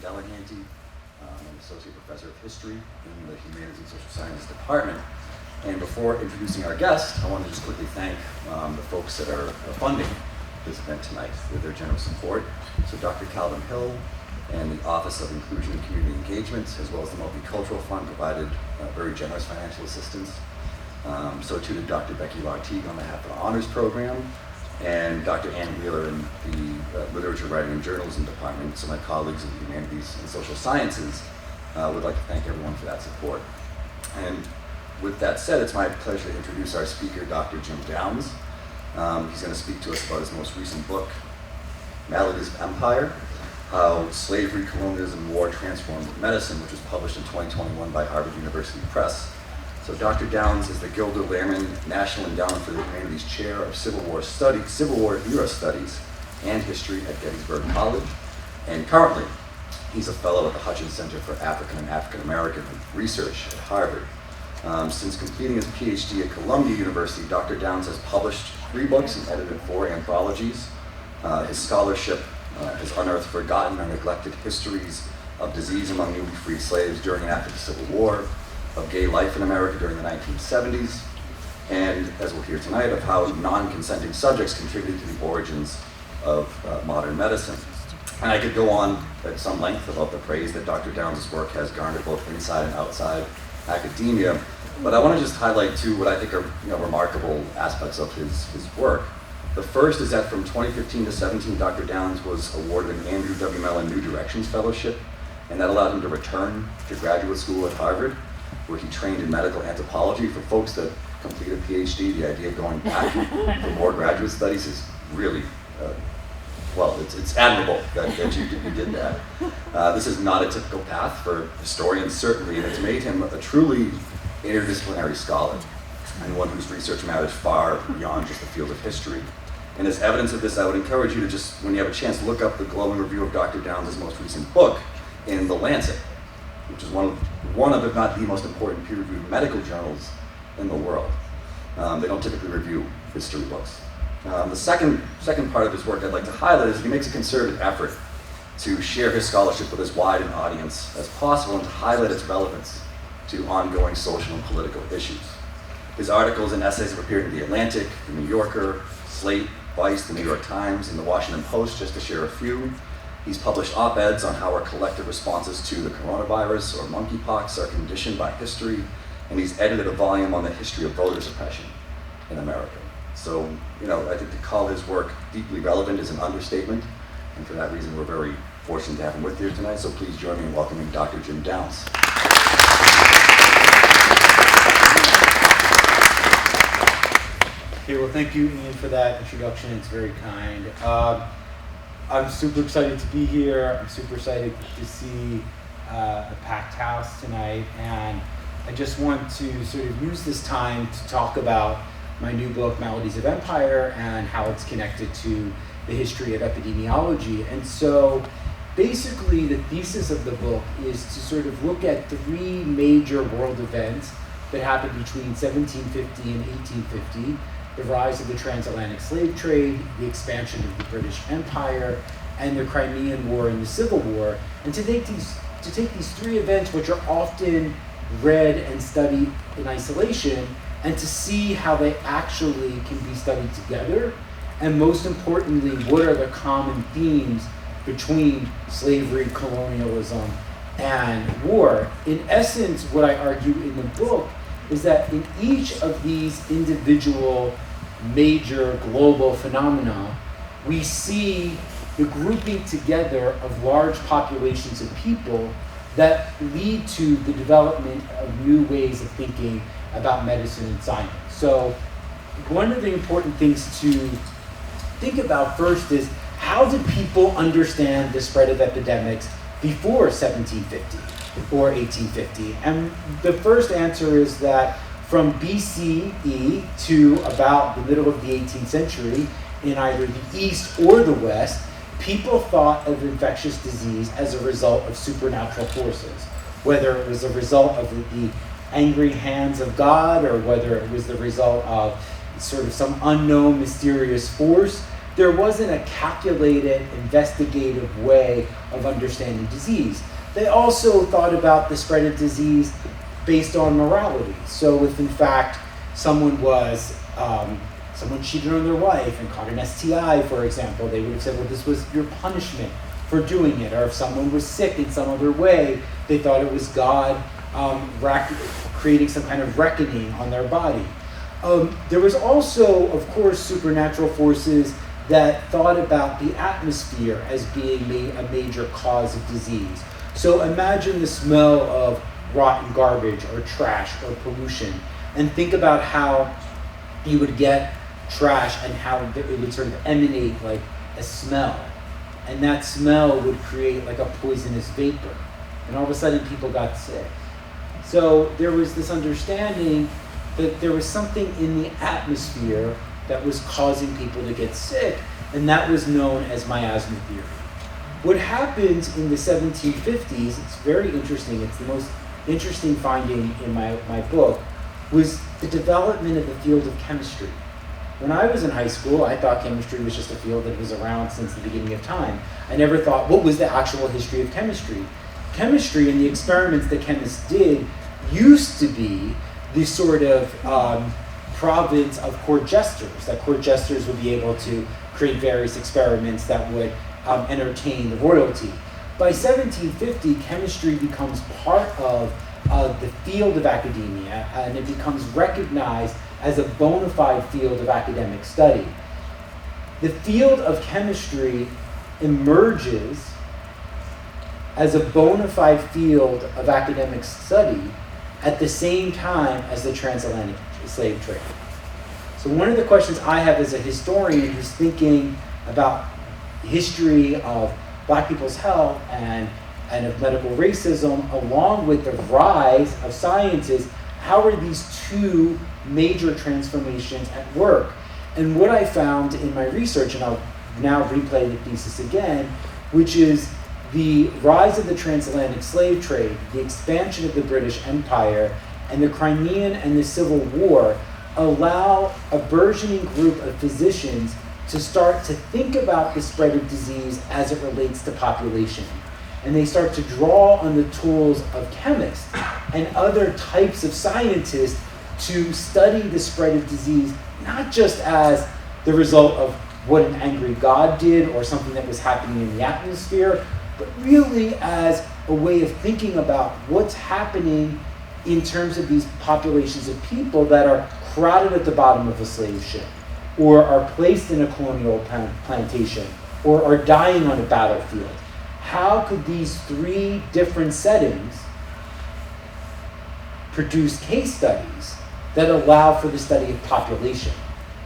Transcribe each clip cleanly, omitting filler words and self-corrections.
Deleganty. I'm Associate Professor of History in the Humanities and Social Sciences Department. And before introducing our guest, I want to just quickly thank the folks that are funding this event tonight with their generous support. So Dr. Calvin Hill and the Office of Inclusion and Community Engagement, as well as the Multicultural Fund, provided very generous financial assistance. So too did Dr. Becky Lartigue on behalf of the Honors Program, and Dr. Ann Wheeler in the Literature, Writing, and Journalism Department. So my colleagues in the Humanities and Social Sciences would like to thank everyone for that support. And with that said, it's my pleasure to introduce our speaker, Dr. Jim Downs. He's going to speak to us about his most recent book, Maladies of Empire, How Slavery, Colonialism, and War Transformed Medicine, which was published in 2021 by Harvard University Press. So Dr. Downs is the Gilder Lehrman National Endowment for the Humanities Chair of Civil War Era Studies and History at Gettysburg College. And currently, he's a fellow at the Hutchins Center for African and African American Research at Harvard. Since completing his PhD at Columbia University, Dr. Downs has published 3 books and edited 4 anthologies. His scholarship has unearthed forgotten or neglected histories of disease among newly freed slaves during and after the Civil War, of gay life in America during the 1970s, and, as we'll hear tonight, of how non-consenting subjects contributed to the origins of modern medicine. And I could go on at some length about the praise that Dr. Downs' work has garnered both inside and outside academia, but I want to just highlight 2 what I think are remarkable aspects of his work. The first is that from 2015 to 17, Dr. Downs was awarded an Andrew W. Mellon New Directions Fellowship, and that allowed him to return to graduate school at Harvard, where he trained in medical anthropology. For folks that complete a PhD, the idea of going back for more graduate studies is really, it's admirable that you did that. This is not a typical path for historians, certainly, and it's made him a truly interdisciplinary scholar, and one whose research matters far beyond just the field of history. And as evidence of this, I would encourage you to just, when you have a chance, look up the glowing review of Dr. Downs' most recent book in The Lancet, which is one of, if not the most important peer-reviewed medical journals in the world. They don't typically review history books. The second part of his work I'd like to highlight is he makes a concerted effort to share his scholarship with as wide an audience as possible and to highlight its relevance to ongoing social and political issues. His articles and essays have appeared in The Atlantic, The New Yorker, Slate, Vice, The New York Times, and The Washington Post, just to share a few. He's published op-eds on how our collective responses to the coronavirus or monkeypox are conditioned by history, and he's edited a volume on the history of voter suppression in America. So, I think to call his work deeply relevant is an understatement, and for that reason, we're very fortunate to have him with you tonight, so please join me in welcoming Dr. Jim Downs. Okay, well, thank you, Ian, for that introduction. It's very kind. I'm super excited to be here. I'm super excited to see a packed house tonight, and I just want to sort of use this time to talk about my new book, Maladies of Empire, and how it's connected to the history of epidemiology. And so basically the thesis of the book is to sort of look at 3 major world events that happened between 1750 and 1850, the rise of the transatlantic slave trade, the expansion of the British Empire, and the Crimean War and the Civil War, and to take these 3 events, which are often read and studied in isolation, and to see how they actually can be studied together, and most importantly, what are the common themes between slavery, colonialism, and war. In essence, what I argue in the book is that in each of these individual major global phenomena, we see the grouping together of large populations of people that lead to the development of new ways of thinking about medicine and science. So one of the important things to think about first is, how did people understand the spread of epidemics before 1750 or 1850? And the first answer is that from BCE to about the middle of the 18th century, in either the East or the West, people thought of infectious disease as a result of supernatural forces, whether it was a result of the angry hands of God, or whether it was the result of sort of some unknown mysterious force. there wasn't a calculated, investigative way of understanding disease. They also thought about the spread of disease based on morality. So if in fact someone cheated on their wife and caught an STI, for example, they would have said, well, this was your punishment for doing it. Or if someone was sick in some other way, they thought it was God creating some kind of reckoning on their body. There was also, of course, supernatural forces that thought about the atmosphere as being a major cause of disease. So imagine the smell of rotten garbage or trash or pollution, and think about how you would get trash and how it would sort of emanate like a smell. And that smell would create like a poisonous vapor. And all of a sudden people got sick. So there was this understanding that there was something in the atmosphere that was causing people to get sick, and that was known as miasma theory. What happens in the 1750s, it's very interesting, it's the most interesting finding in my book, was the development of the field of chemistry. When I was in high school, I thought chemistry was just a field that was around since the beginning of time. I never thought, what was the actual history of chemistry? Chemistry and the experiments that chemists did used to be the sort of province of court jesters, that court jesters would be able to create various experiments that would entertain the royalty. By 1750, chemistry becomes part of the field of academia, and it becomes recognized as a bona fide field of academic study. The field of chemistry emerges as a bona fide field of academic study at the same time as the transatlantic slave trade. So one of the questions I have as a historian who's thinking about the history of Black people's health and of medical racism, along with the rise of science, is how are these two major transformations at work? And what I found in my research, and I'll now replay the thesis again, which is the rise of the transatlantic slave trade, the expansion of the British Empire, and the Crimean and the Civil War allow a burgeoning group of physicians to start to think about the spread of disease as it relates to population. And they start to draw on the tools of chemists and other types of scientists to study the spread of disease, not just as the result of what an angry God did or something that was happening in the atmosphere, but really as a way of thinking about what's happening in terms of these populations of people that are crowded at the bottom of a slave ship, or are placed in a colonial plantation, or are dying on a battlefield. How could these three different settings produce case studies that allow for the study of population?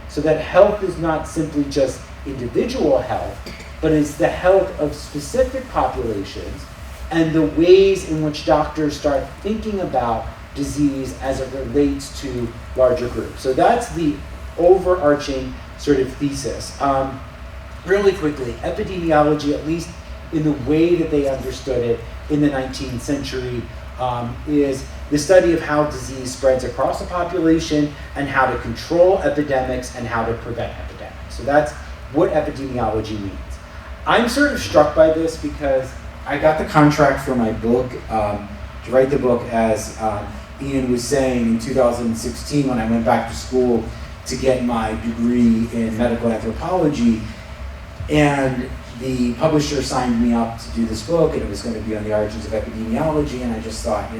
So that health is not simply just individual health, but it's the health of specific populations and the ways in which doctors start thinking about disease as it relates to larger groups. So that's the overarching sort of thesis. Really quickly, epidemiology, at least in the way that they understood it in the 19th century, is the study of how disease spreads across a population and how to control epidemics and how to prevent epidemics. So that's what epidemiology means. I'm sort of struck by this because I got the contract for my book, to write the book, as Ian was saying, in 2016 when I went back to school to get my degree in medical anthropology. And the publisher signed me up to do this book, and it was going to be on the origins of epidemiology, and I just thought,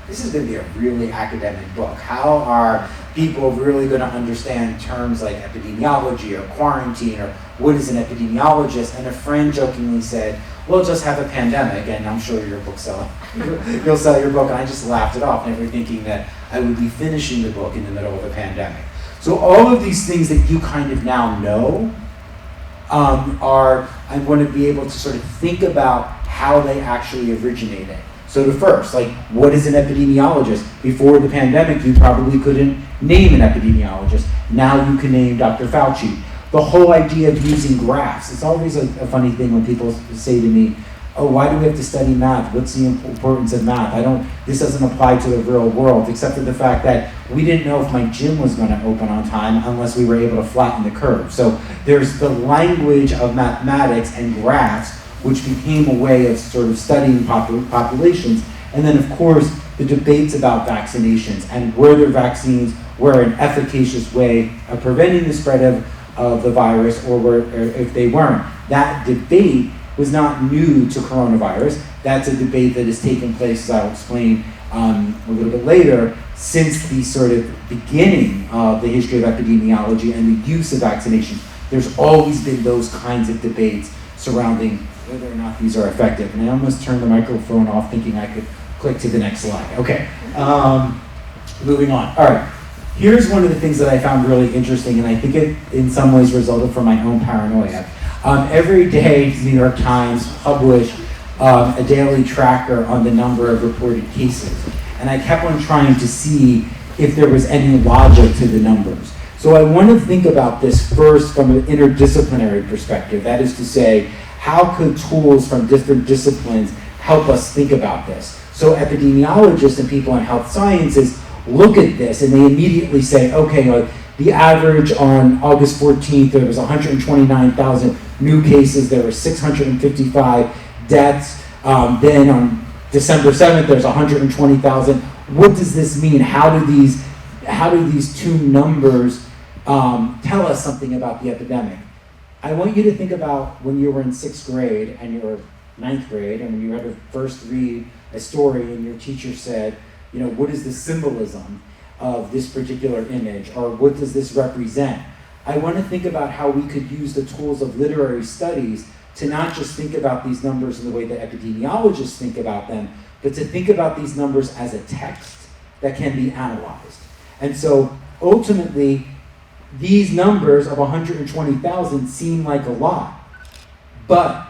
this is going to be a really academic book. How are people really going to understand terms like epidemiology or quarantine, or what is an epidemiologist? And a friend jokingly said, well, just have a pandemic, and I'm sure your book you'll sell your book. And I just laughed it off, never thinking that I would be finishing the book in the middle of a pandemic. So all of these things that you kind of now know I want to be able to sort of think about how they actually originated. So the first, what is an epidemiologist? Before the pandemic, you probably couldn't name an epidemiologist. Now you can name Dr. Fauci. The whole idea of using graphs. It's always a funny thing when people say to me, oh, why do we have to study math? What's the importance of math? This doesn't apply to the real world, except for the fact that we didn't know if my gym was going to open on time unless we were able to flatten the curve. So there's the language of mathematics and graphs, which became a way of sort of studying populations. And then, of course, the debates about vaccinations and whether vaccines were an efficacious way of preventing the spread of the virus or if they weren't. That debate was not new to coronavirus. That's a debate that has taken place, as I'll explain a little bit later, since the sort of beginning of the history of epidemiology and the use of vaccinations. There's always been those kinds of debates surrounding whether or not these are effective. And I almost turned the microphone off thinking I could click to the next slide. Okay, moving on. All right, here's one of the things that I found really interesting, and I think it in some ways resulted from my own paranoia. Every day, the New York Times published a daily tracker on the number of reported cases. And I kept on trying to see if there was any logic to the numbers. So I want to think about this first from an interdisciplinary perspective. That is to say, how could tools from different disciplines help us think about this? So epidemiologists and people in health sciences look at this and they immediately say, okay, the average on August 14th, there was 129,000 new cases, there were 655 deaths. Then on December 7th, there's 120,000. What does this mean? How do these two numbers tell us something about the epidemic? I want you to think about when you were in 6th grade and you were 9th grade, and when you had to first read a story and your teacher said, what is the symbolism of this particular image, or what does this represent? I want to think about how we could use the tools of literary studies to not just think about these numbers in the way that epidemiologists think about them, but to think about these numbers as a text that can be analyzed. And so ultimately, these numbers of 120,000 seem like a lot, but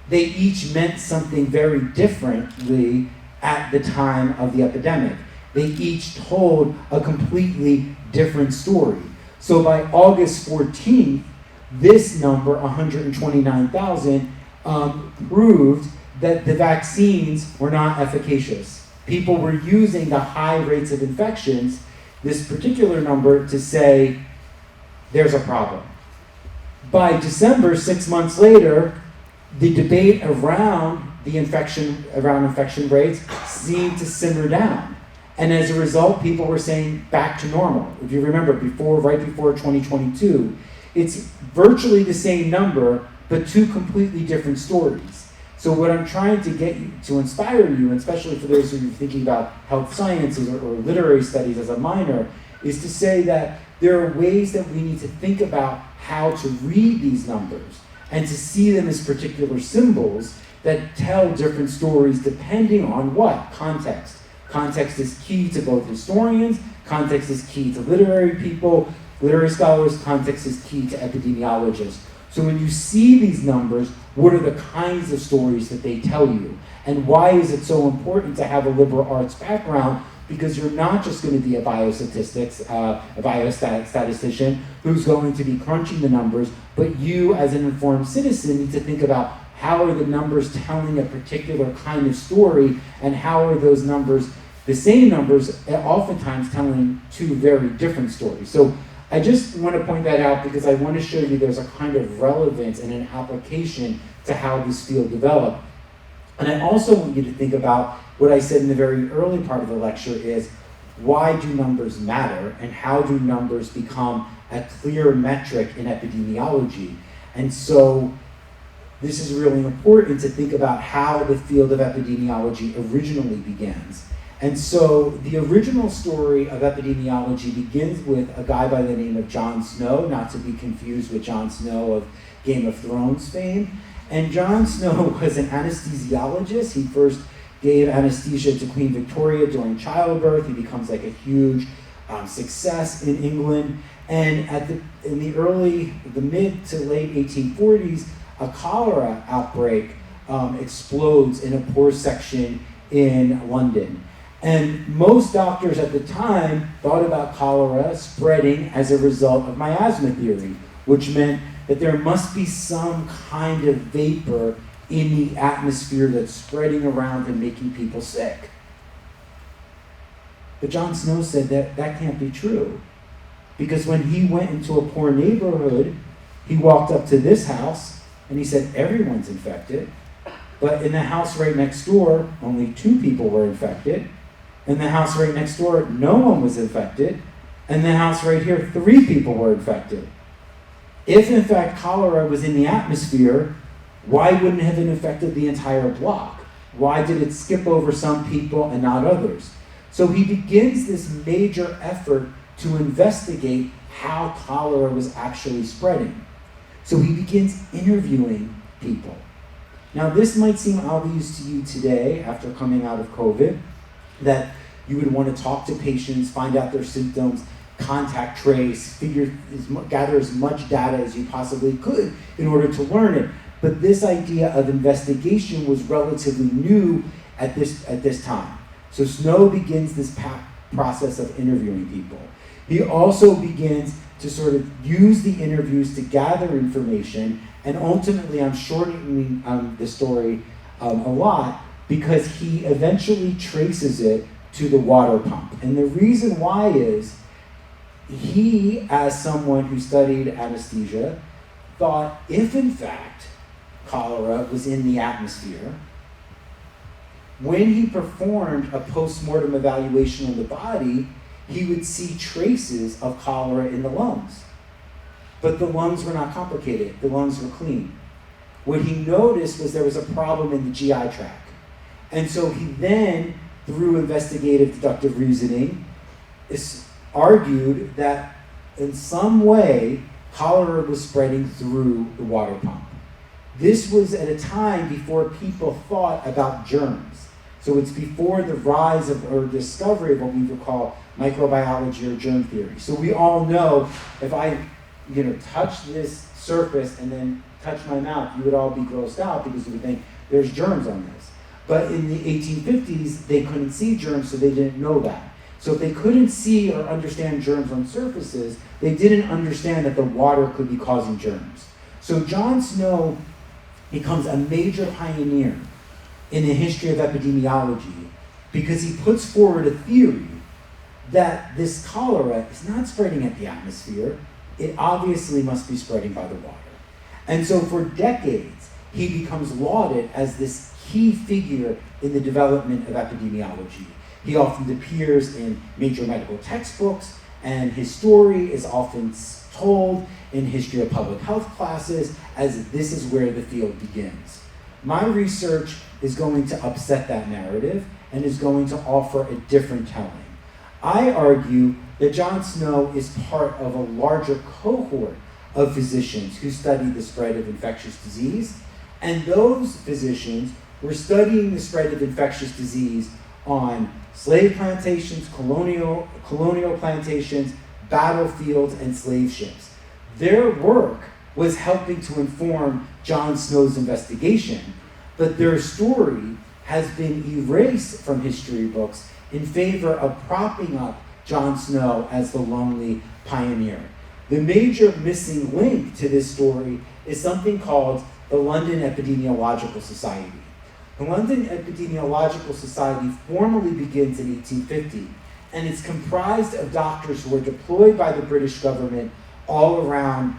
they each meant something very differently at the time of the epidemic. They each told a completely different story. So by August 14th, this number, 129,000, proved that the vaccines were not efficacious. People were using the high rates of infections, this particular number, to say, there's a problem. By December, 6 months later, the debate around infection rates seemed to simmer down. And as a result, people were saying back to normal. If you remember, right before 2022, it's virtually the same number, but two completely different stories. So what I'm trying to get you, to inspire you, and especially for those of you thinking about health sciences or literary studies as a minor, is to say that there are ways that we need to think about how to read these numbers and to see them as particular symbols that tell different stories depending on what? Context. Context is key to both historians, context is key to literary people, literary scholars, context is key to epidemiologists. So when you see these numbers, what are the kinds of stories that they tell you? And why is it so important to have a liberal arts background? Because you're not just going to be a biostatistician who's going to be crunching the numbers, but you as an informed citizen need to think about how are the numbers telling a particular kind of story, and how are those numbers, the same numbers, oftentimes telling two very different stories. So I just want to point that out because I want to show you there's a kind of relevance and an application to how this field developed. And I also want you to think about what I said in the very early part of the lecture is, why do numbers matter, and how do numbers become a clear metric in epidemiology? And so this is really important to think about how the field of epidemiology originally begins. And so the original story of epidemiology begins with a guy by the name of Jon Snow, not to be confused with Jon Snow of Game of Thrones fame. And Jon Snow was an anesthesiologist. He first gave anesthesia to Queen Victoria during childbirth. He becomes like a huge success in England. And in the mid to late 1840s, a cholera outbreak explodes in a poor section in London. And most doctors at the time thought about cholera spreading as a result of miasma theory, which meant that there must be some kind of vapor in the atmosphere that's spreading around and making people sick. But John Snow said that that can't be true. Because when he went into a poor neighborhood, he walked up to this house and he said, everyone's infected. But in the house right next door, only 2 people were infected. In the house right next door, no one was infected. And the house right here, 3 people were infected. If in fact cholera was in the atmosphere, why wouldn't it have infected the entire block? Why did it skip over some people and not others? So he begins this major effort to investigate how cholera was actually spreading. So he begins interviewing people. Now this might seem obvious to you today after coming out of COVID, that you would want to talk to patients, find out their symptoms, contact trace, gather as much data as you possibly could in order to learn it. But this idea of investigation was relatively new at this time. So Snow begins this process of interviewing people. He also begins to sort of use the interviews to gather information, and ultimately I'm shortening the story a lot because he eventually traces it to the water pump. And the reason why is he, as someone who studied anesthesia, thought if in fact cholera was in the atmosphere, when he performed a post-mortem evaluation on the body, he would see traces of cholera in the lungs. But the lungs were not complicated. The lungs were clean. What he noticed was there was a problem in the GI tract. And so he then, through investigative deductive reasoning, argued that in some way cholera was spreading through the water pump. This was at a time before people thought about germs. So it's before the rise of or discovery of what we would call microbiology or germ theory. So we all know if I touch this surface and then touch my mouth, you would all be grossed out because you would think there's germs on this. But in the 1850s, they couldn't see germs, so they didn't know that. So if they couldn't see or understand germs on surfaces, they didn't understand that the water could be causing germs. So John Snow becomes a major pioneer in the history of epidemiology because he puts forward a theory that this cholera is not spreading at the atmosphere. It obviously must be spreading by the water. And so for decades, he becomes lauded as this key figure in the development of epidemiology. He often appears in major medical textbooks, and his story is often told in history of public health classes as this is where the field begins. My research is going to upset that narrative and is going to offer a different telling. I argue that John Snow is part of a larger cohort of physicians who studied the spread of infectious disease, and those physicians were studying the spread of infectious disease on slave plantations, colonial plantations, battlefields, and slave ships. Their work was helping to inform John Snow's investigation, but their story has been erased from history books in favor of propping up John Snow as the lonely pioneer. The major missing link to this story is something called the London Epidemiological Society. The London Epidemiological Society formally begins in 1850, and it's comprised of doctors who are deployed by the British government all around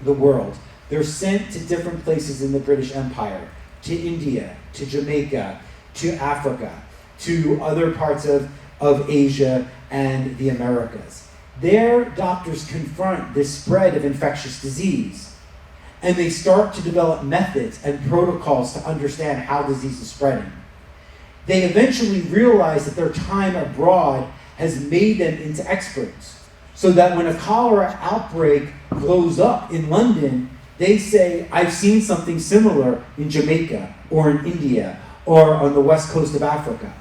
the world. They're sent to different places in the British Empire, to India, to Jamaica, to Africa, to other parts of Asia and the Americas. Their doctors confront this spread of infectious disease, and they start to develop methods and protocols to understand how disease is spreading. They eventually realize that their time abroad has made them into experts, so that when a cholera outbreak blows up in London, they say, I've seen something similar in Jamaica or in India or on the west coast of Africa.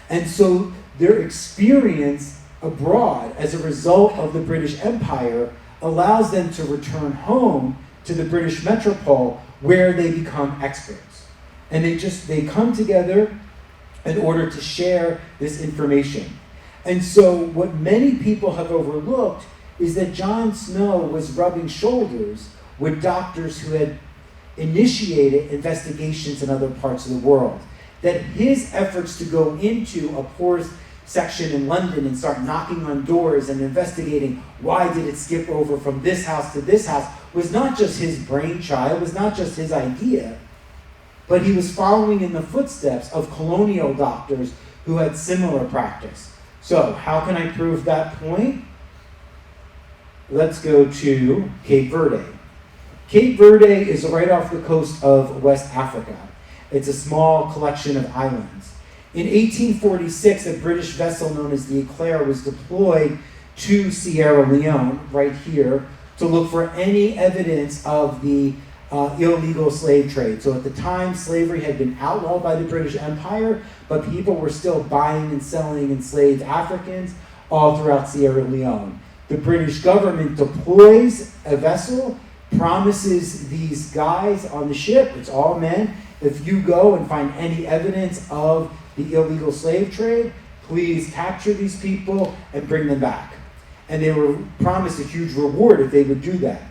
And so their experience abroad as a result of the British Empire allows them to return home to the British metropole where they become experts. And they come together in order to share this information. And so what many people have overlooked is that John Snow was rubbing shoulders with doctors who had initiated investigations in other parts of the world. That his efforts to go into a poor section in London and start knocking on doors and investigating why did it skip over from this house to this house was not just his brainchild, was not just his idea, but he was following in the footsteps of colonial doctors who had similar practice. So, how can I prove that point? Let's go to Cape Verde. Cape Verde is right off the coast of West Africa. It's a small collection of islands. In 1846, a British vessel known as the Eclair was deployed to Sierra Leone, right here, to look for any evidence of the illegal slave trade. So at the time, slavery had been outlawed by the British Empire, but people were still buying and selling enslaved Africans all throughout Sierra Leone. The British government deploys a vessel, promises these guys on the ship, it's all men, if you go and find any evidence of the illegal slave trade, please capture these people and bring them back. And they were promised a huge reward if they would do that.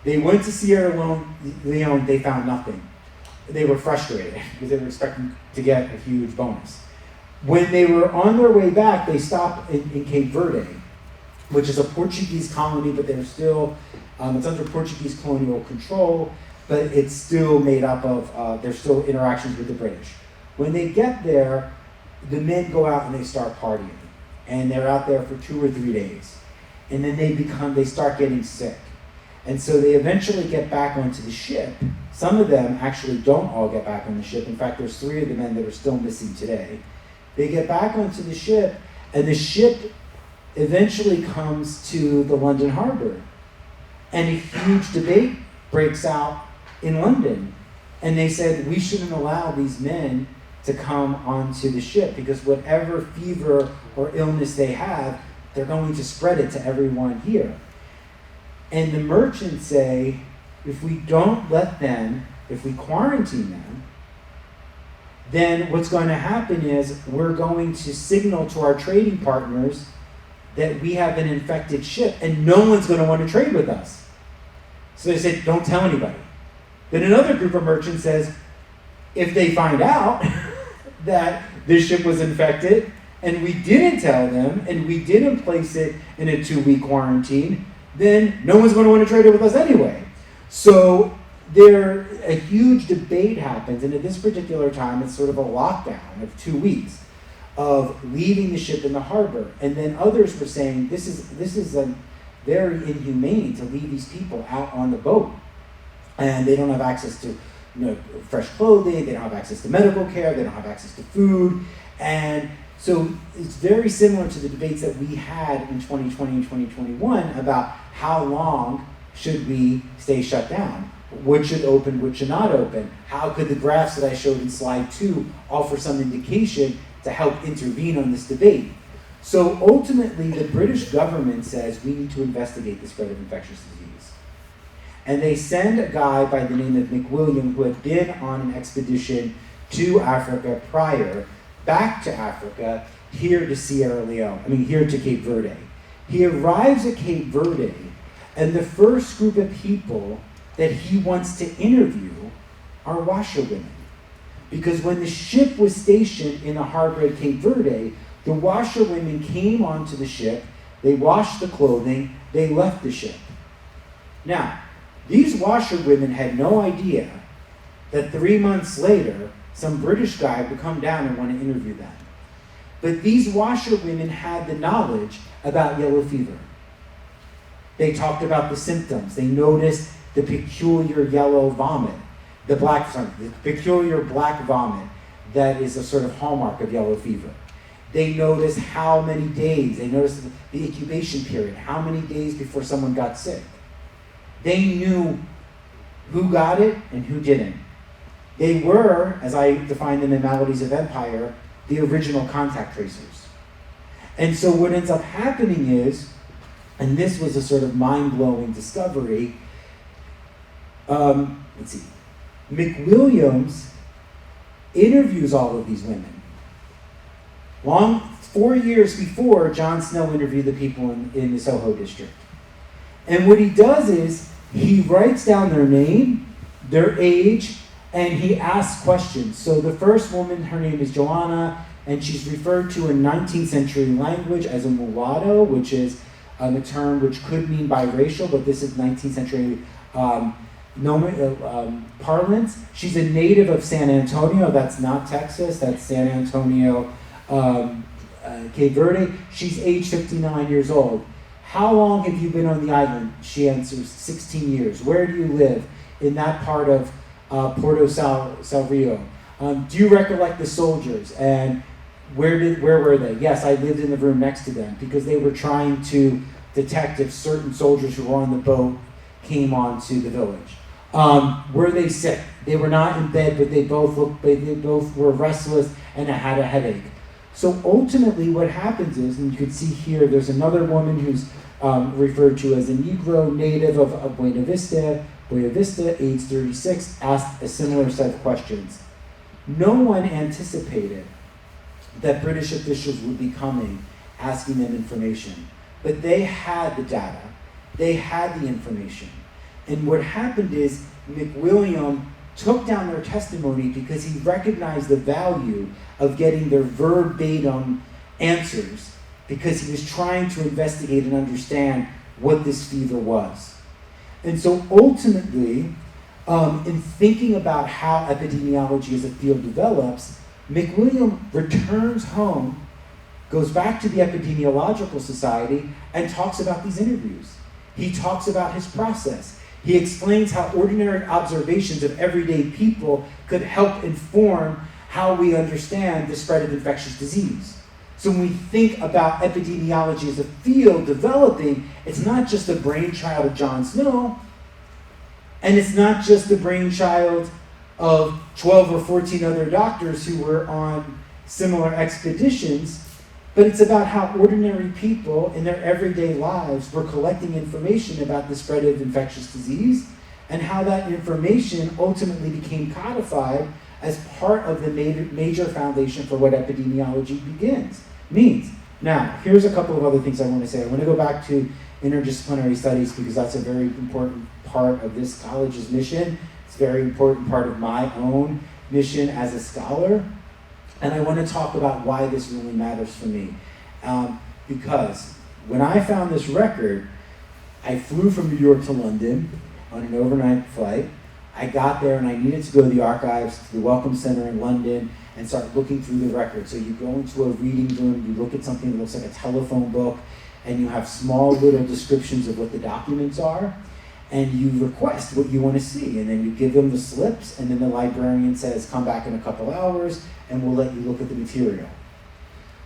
They went to Sierra Leone, they found nothing. They were frustrated because they were expecting to get a huge bonus. When they were on their way back, they stopped in Cape Verde, which is a Portuguese colony, but they're still, it's under Portuguese colonial control, but it's still made up of, there's still interactions with the British. When they get there, the men go out and they start partying. And they're out there for 2 or 3 days. And then they start getting sick. And so they eventually get back onto the ship. Some of them actually don't all get back on the ship. In fact, there's 3 of the men that are still missing today. They get back onto the ship, and the ship eventually comes to the London harbor. And a huge debate breaks out in London. And they said, we shouldn't allow these men to come onto the ship because whatever fever or illness they have, they're going to spread it to everyone here. And the merchants say, if we don't let them, if we quarantine them, then what's going to happen is we're going to signal to our trading partners that we have an infected ship and no one's going to want to trade with us. So they said, don't tell anybody. Then another group of merchants says, if they find out that this ship was infected and we didn't tell them and we didn't place it in a 2-week quarantine, then no one's going to want to trade it with us anyway. So a huge debate happens, and at this particular time, it's sort of a lockdown of 2 weeks of leaving the ship in the harbor. And then others were saying, this is very inhumane to leave these people out on the boat. And they don't have access to fresh clothing, they don't have access to medical care, they don't have access to food. And so it's very similar to the debates that we had in 2020 and 2021 about how long should we stay shut down? What should open, what should not open? How could the graphs that I showed in slide 2 offer some indication to help intervene on this debate? So ultimately, the British government says we need to investigate the spread of infectious disease. And they send a guy by the name of McWilliam, who had been on an expedition to Africa prior, back to Africa, here to here to Cape Verde. He arrives at Cape Verde, and the first group of people that he wants to interview are washerwomen. Because when the ship was stationed in the harbor at Cape Verde, the washerwomen came onto the ship, they washed the clothing, they left the ship. Now, these washerwomen had no idea that 3 months later, some British guy would come down and want to interview them. But these washerwomen had the knowledge about yellow fever. They talked about the symptoms. They noticed the peculiar yellow vomit, the peculiar black vomit that is a sort of hallmark of yellow fever. They noticed how many days, they noticed the incubation period, how many days before someone got sick. They knew who got it and who didn't. They were, as I define them in Maladies of Empire, the original contact tracers. And so what ends up happening is, and this was a sort of mind-blowing discovery, McWilliams interviews all of these women. 4 years before, John Snow interviewed the people in the Soho district. And what he does is, he writes down their name, their age, and he asks questions. So the first woman, her name is Joanna, and she's referred to in 19th century language as a mulatto, which is a term which could mean biracial, but this is 19th century parlance. She's a native of San Antonio. That's not Texas. That's San Antonio, Cape Verde. She's age 59 years old. How long have you been on the island? She answers, 16 years. Where do you live? In that part of Puerto Sal Rio. Do you recollect the soldiers? And where were they? Yes, I lived in the room next to them because they were trying to detect if certain soldiers who were on the boat came onto the village. Were they sick? They were not in bed, but they both were restless and had a headache. So ultimately what happens is, and you can see here, there's another woman who's referred to as a Negro native of Buena Vista, age 36, asked a similar set of questions. No one anticipated that British officials would be coming, asking them information. But they had the data. They had the information. And what happened is McWilliam took down their testimony because he recognized the value of getting their verbatim answers because he was trying to investigate and understand what this fever was. And so ultimately, in thinking about how epidemiology as a field develops, McWilliam returns home, goes back to the Epidemiological Society, and talks about these interviews. He talks about his process. He explains how ordinary observations of everyday people could help inform how we understand the spread of infectious disease. So when we think about epidemiology as a field developing, it's not just the brainchild of John Snow, and it's not just the brainchild of 12 or 14 other doctors who were on similar expeditions, but it's about how ordinary people in their everyday lives were collecting information about the spread of infectious disease and how that information ultimately became codified as part of the major foundation for what epidemiology means. Now, here's a couple of other things I want to say. I want to go back to interdisciplinary studies because that's a very important part of this college's mission. It's a very important part of my own mission as a scholar. And I want to talk about why this really matters for me. Because when I found this record, I flew from New York to London on an overnight flight. I got there and I needed to go to the archives, to the Welcome Center in London, and start looking through the record. So you go into a reading room, you look at something that looks like a telephone book, and you have small little descriptions of what the documents are, and you request what you want to see, and then you give them the slips, and then the librarian says, come back in a couple hours, and we'll let you look at the material.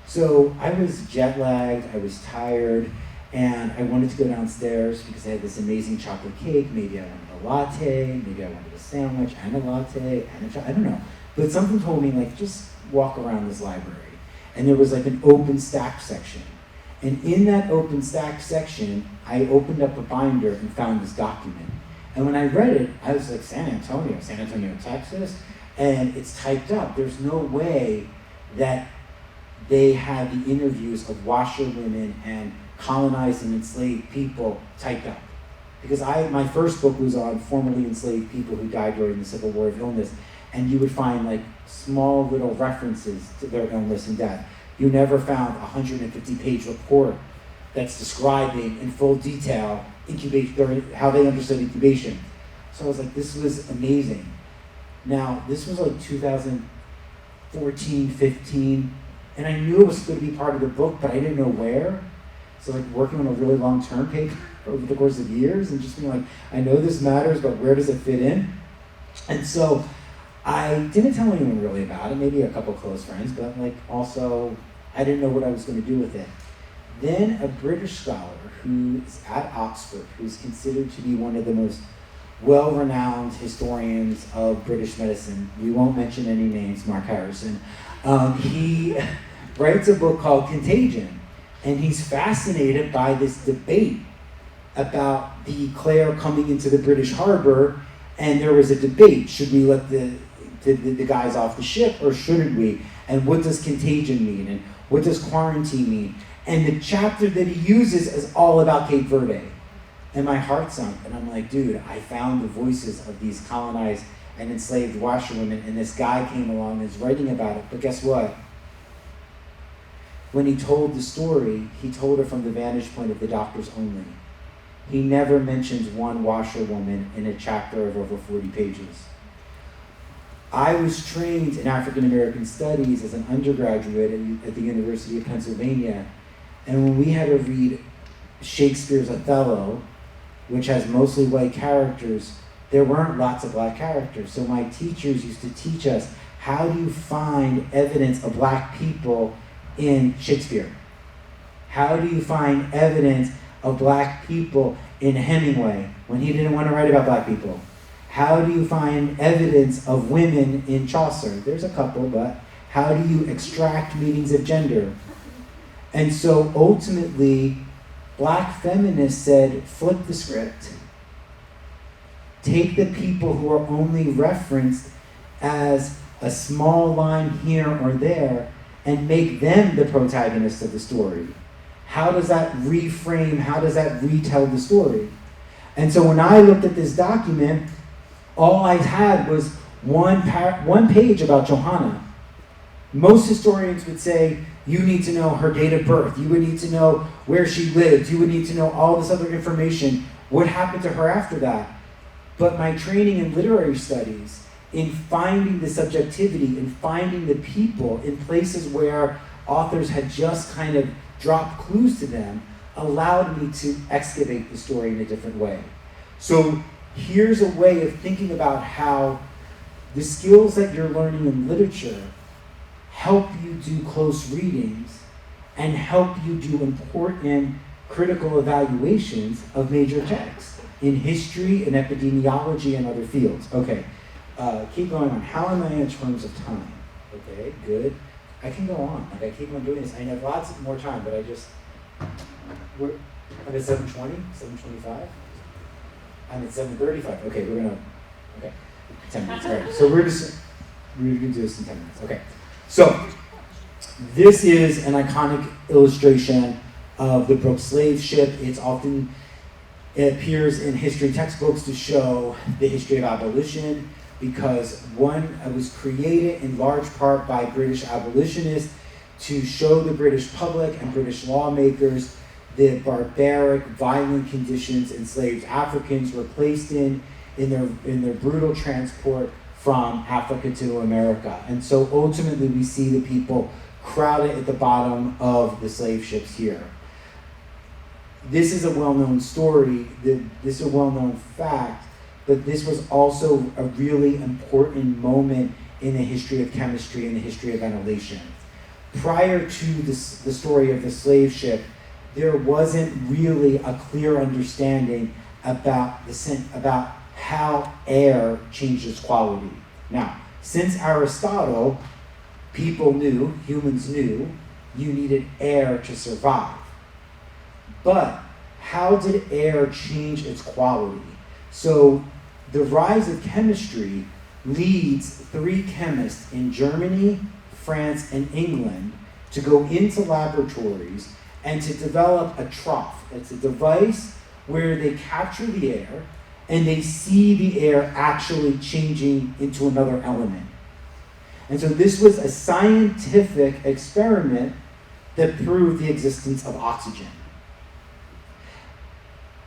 So I was jet lagged, I was tired, and I wanted to go downstairs because I had this amazing chocolate cake. Maybe I wanted a latte, maybe I wanted a sandwich and a latte, and I don't know. But something told me, like, just walk around this library. And there was like an open stack section. And in that open stack section, I opened up a binder and found this document. And when I read it, I was like, San Antonio, Texas? And it's typed up. There's no way that they had the interviews of washerwomen and colonized and enslaved people typed up. Because my first book was on formerly enslaved people who died during the Civil War of illness, and you would find like small little references to their illness and death. You never found a 150-page report that's describing in full detail incubation, how they understood incubation. So I was like, this was amazing. Now, this was like 2014, 15, and I knew it was going to be part of the book, but I didn't know where. So like working on a really long-term paper over the course of years and just being like, I know this matters, but where does it fit in? And so I didn't tell anyone really about it, maybe a couple close friends, but like also I didn't know what I was going to do with it. Then a British scholar who's at Oxford, who's considered to be one of the most well-renowned historians of British medicine, we won't mention any names, Mark Harrison, he writes a book called Contagion, and he's fascinated by this debate about the Clare coming into the British harbor, and there was a debate, should we let the guys off the ship or shouldn't we? And what does contagion mean? And what does quarantine mean? And the chapter that he uses is all about Cape Verde. And my heart sunk, and I'm like, dude, I found the voices of these colonized and enslaved washerwomen, and this guy came along and is writing about it. But guess what? When he told the story, he told it from the vantage point of the doctors only. He never mentions one washerwoman in a chapter of over 40 pages. I was trained in African American Studies as an undergraduate at the University of Pennsylvania, and when we had to read Shakespeare's Othello, which has mostly white characters, there weren't lots of black characters. So my teachers used to teach us, how do you find evidence of black people in Shakespeare? How do you find evidence of black people in Hemingway when he didn't want to write about black people? How do you find evidence of women in Chaucer? There's a couple, but how do you extract meanings of gender? And so ultimately, black feminists said, flip the script. Take the people who are only referenced as a small line here or there and make them the protagonists of the story. How does that reframe, how does that retell the story? And so when I looked at this document, all I had was one page about Johanna. Most historians would say, you need to know her date of birth, you would need to know where she lived, you would need to know all this other information. What happened to her after that? But my training in literary studies, in finding the subjectivity, in finding the people in places where authors had just kind of dropped clues to them, allowed me to excavate the story in a different way. So here's a way of thinking about how the skills that you're learning in literature help you do close readings and help you do important critical evaluations of major texts in history and epidemiology and other fields. Okay, keep going on. How am I in terms of time? Okay, good. I can go on. Like, I keep on doing this. I have lots more time, but I'm at 7:20, 7:25. I'm at 7:35. Okay, okay, 10 minutes. All right, so we're going to do this in 10 minutes. Okay, so this is an iconic illustration of the Brooks slave ship. It appears in history textbooks to show the history of abolition, because one, it was created in large part by British abolitionists to show the British public and British lawmakers the barbaric, violent conditions enslaved Africans were placed in their brutal transport from Africa to America. And so ultimately we see the people crowded at the bottom of the slave ships here. This is a well-known story, this is a well-known fact, but this was also a really important moment in the history of chemistry and the history of ventilation. Prior to the story of the slave ship, there wasn't really a clear understanding about how air changed its quality. Now, since Aristotle, humans knew, you needed air to survive. But how did air change its quality? So the rise of chemistry leads 3 chemists in Germany, France, and England to go into laboratories and to develop a trough. It's a device where they capture the air and they see the air actually changing into another element. And so this was a scientific experiment that proved the existence of oxygen.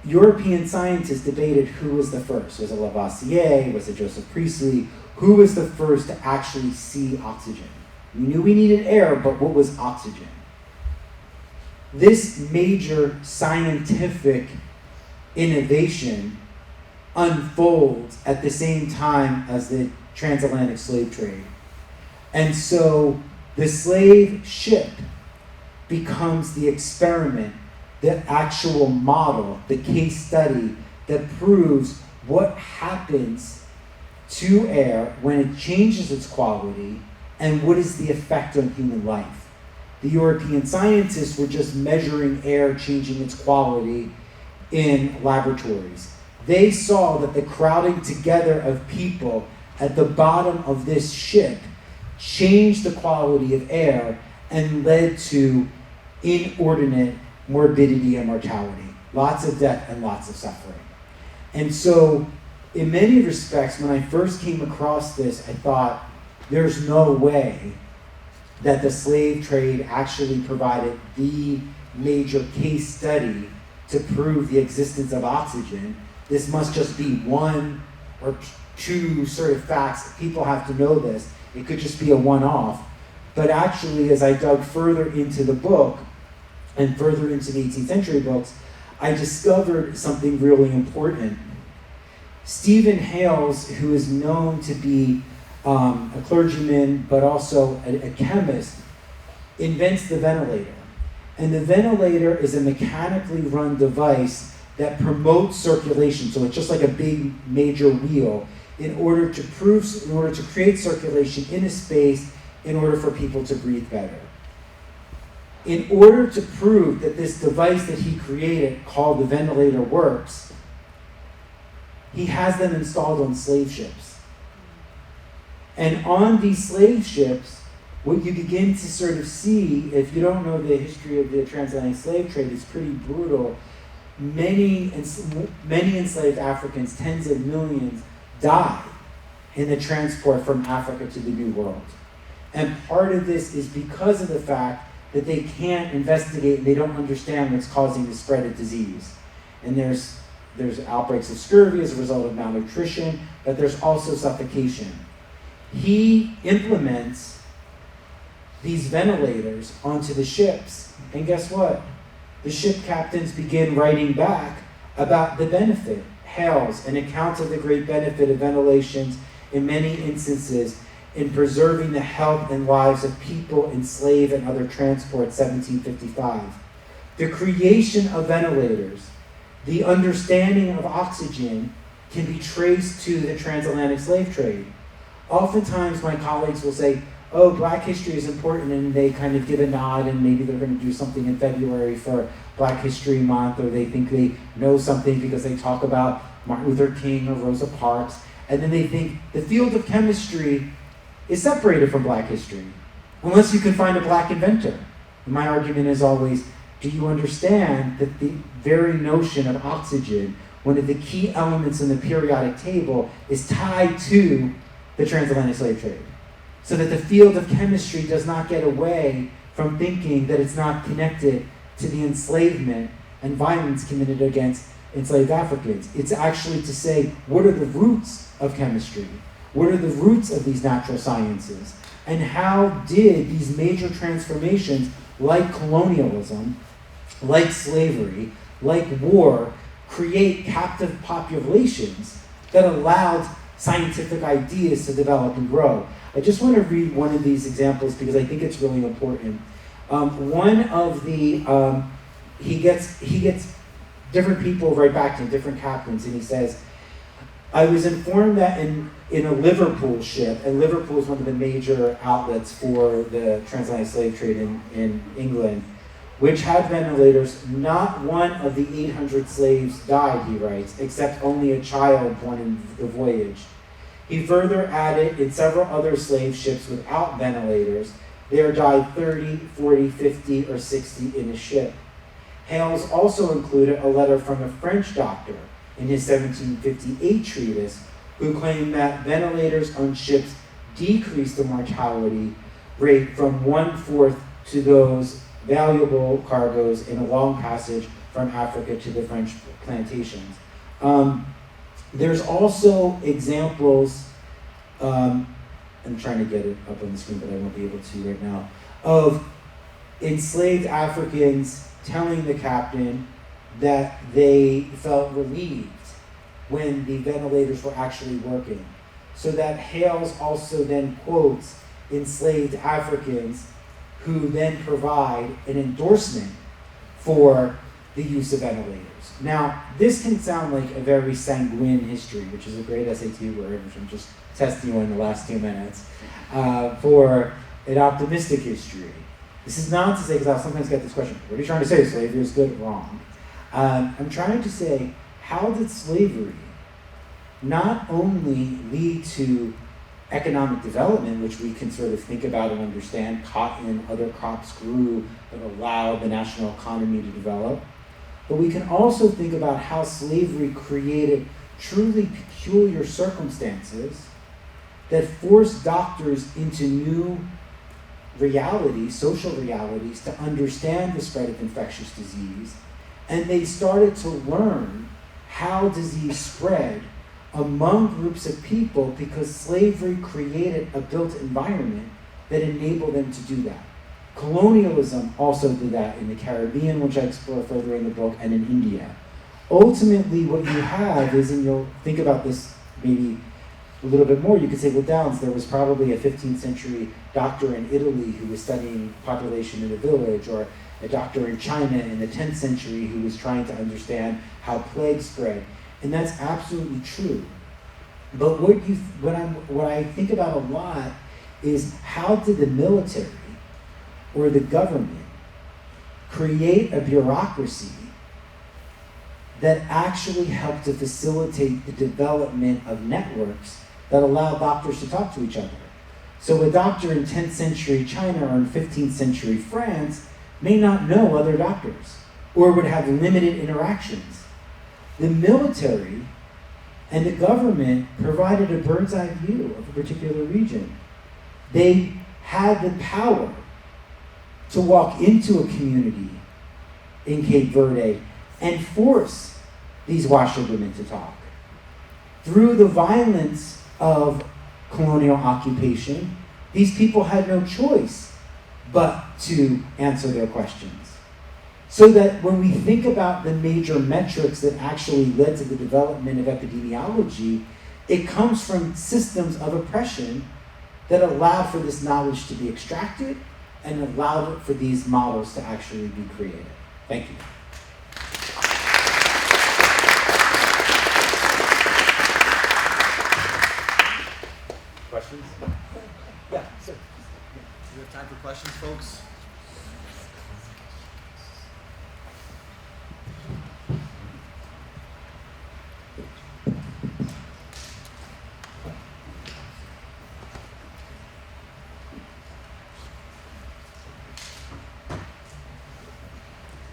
European scientists debated who was the first. Was it Lavoisier? Was it Joseph Priestley? Who was the first to actually see oxygen? We knew we needed air, but what was oxygen? This major scientific innovation unfolds at the same time as the transatlantic slave trade. And so the slave ship becomes the experiment, the actual model, the case study that proves what happens to air when it changes its quality and what is the effect on human life. The European scientists were just measuring air changing its quality in laboratories. They saw that the crowding together of people at the bottom of this ship changed the quality of air and led to inordinate morbidity and mortality. lots of death, and lots of suffering. And so, in many respects, when I first came across this, I thought, there's no way that the slave trade actually provided the major case study to prove the existence of oxygen. This must just be one or two sort of facts. People have to know this. It could just be a one-off. But actually, as I dug further into the book and further into the 18th century books, I discovered something really important. Stephen Hales, who is known to be a clergyman, but also a chemist, invents the ventilator. And the ventilator is a mechanically run device that promotes circulation. So it's just like a big major wheel in order to create circulation in a space in order for people to breathe better. In order to prove that this device that he created, called the ventilator, works, he has them installed on slave ships. And on these slave ships, what you begin to sort of see, if you don't know the history of the transatlantic slave trade, it's pretty brutal. Many enslaved Africans, tens of millions, die in the transport from Africa to the New World. And part of this is because of the fact that they can't investigate and they don't understand what's causing the spread of disease. And there's outbreaks of scurvy as a result of malnutrition, but there's also suffocation. He implements these ventilators onto the ships, and guess what? The ship captains begin writing back about the benefit. Hales, an account of the great benefit of ventilations in many instances in preserving the health and lives of people in slave and other transports, 1755. The creation of ventilators, the understanding of oxygen, can be traced to the transatlantic slave trade. Oftentimes my colleagues will say, oh, Black history is important, and they kind of give a nod, and maybe they're going to do something in February for Black History Month, or they think they know something because they talk about Martin Luther King or Rosa Parks, and then they think the field of chemistry is separated from Black history, unless you can find a Black inventor. And my argument is always, do you understand that the very notion of oxygen, one of the key elements in the periodic table, is tied to the transatlantic slave trade? So that the field of chemistry does not get away from thinking that it's not connected to the enslavement and violence committed against enslaved Africans. It's actually to say, what are the roots of chemistry? What are the roots of these natural sciences? And how did these major transformations, like colonialism, like slavery, like war, create captive populations that allowed scientific ideas to develop and grow? I just want to read one of these examples because I think it's really important. One of the, he gets different people write back to him, different captains, and he says, I was informed that in a Liverpool ship, and Liverpool is one of the major outlets for the transatlantic slave trade in England, which had ventilators, not one of the 800 slaves died, he writes, except only a child born in the voyage. He further added, in several other slave ships without ventilators, there died 30, 40, 50, or 60 in a ship. Hales also included a letter from a French doctor in his 1758 treatise, who claimed that ventilators on ships decreased the mortality rate from 1/4 to those valuable cargoes in a long passage from Africa to the French plantations. There's also examples, I'm trying to get it up on the screen, but I won't be able to right now, of enslaved Africans telling the captain that they felt relieved when the ventilators were actually working. So that Hales also then quotes enslaved Africans who then provide an endorsement for the use of ventilators. Now, this can sound like a very sanguine history, which is a great SAT word, which I'm just testing you in the last 2 minutes, for an optimistic history. This is not to say, because I'll sometimes get this question, what are you trying to say? Slavery is good or wrong? I'm trying to say, how did slavery not only lead to economic development, which we can sort of think about and understand, cotton and other crops grew that allowed the national economy to develop, but we can also think about how slavery created truly peculiar circumstances that forced doctors into new realities, social realities, to understand the spread of infectious disease. And they started to learn how disease spread among groups of people because slavery created a built environment that enabled them to do that. Colonialism also did that in the Caribbean, which I explore further in the book, and in India. Ultimately, what you have is, and you'll think about this maybe a little bit more, you could say, well, Downs, there was probably a 15th century doctor in Italy who was studying population in a village, or a doctor in China in the 10th century who was trying to understand how plague spread. And that's absolutely true. But what I think about a lot is, how did the military or the government create a bureaucracy that actually helped to facilitate the development of networks that allow doctors to talk to each other? So a doctor in 10th century China or in 15th century France may not know other doctors, or would have limited interactions. The military and the government provided a bird's eye view of a particular region. They had the power to walk into a community in Cape Verde and force these washerwomen to talk. Through the violence of colonial occupation, these people had no choice but to answer their questions. So that when we think about the major metrics that actually led to the development of epidemiology, it comes from systems of oppression that allowed for this knowledge to be extracted and allowed for these models to actually be created. Thank you. Questions? Yeah, sir. Do we have time for questions, folks?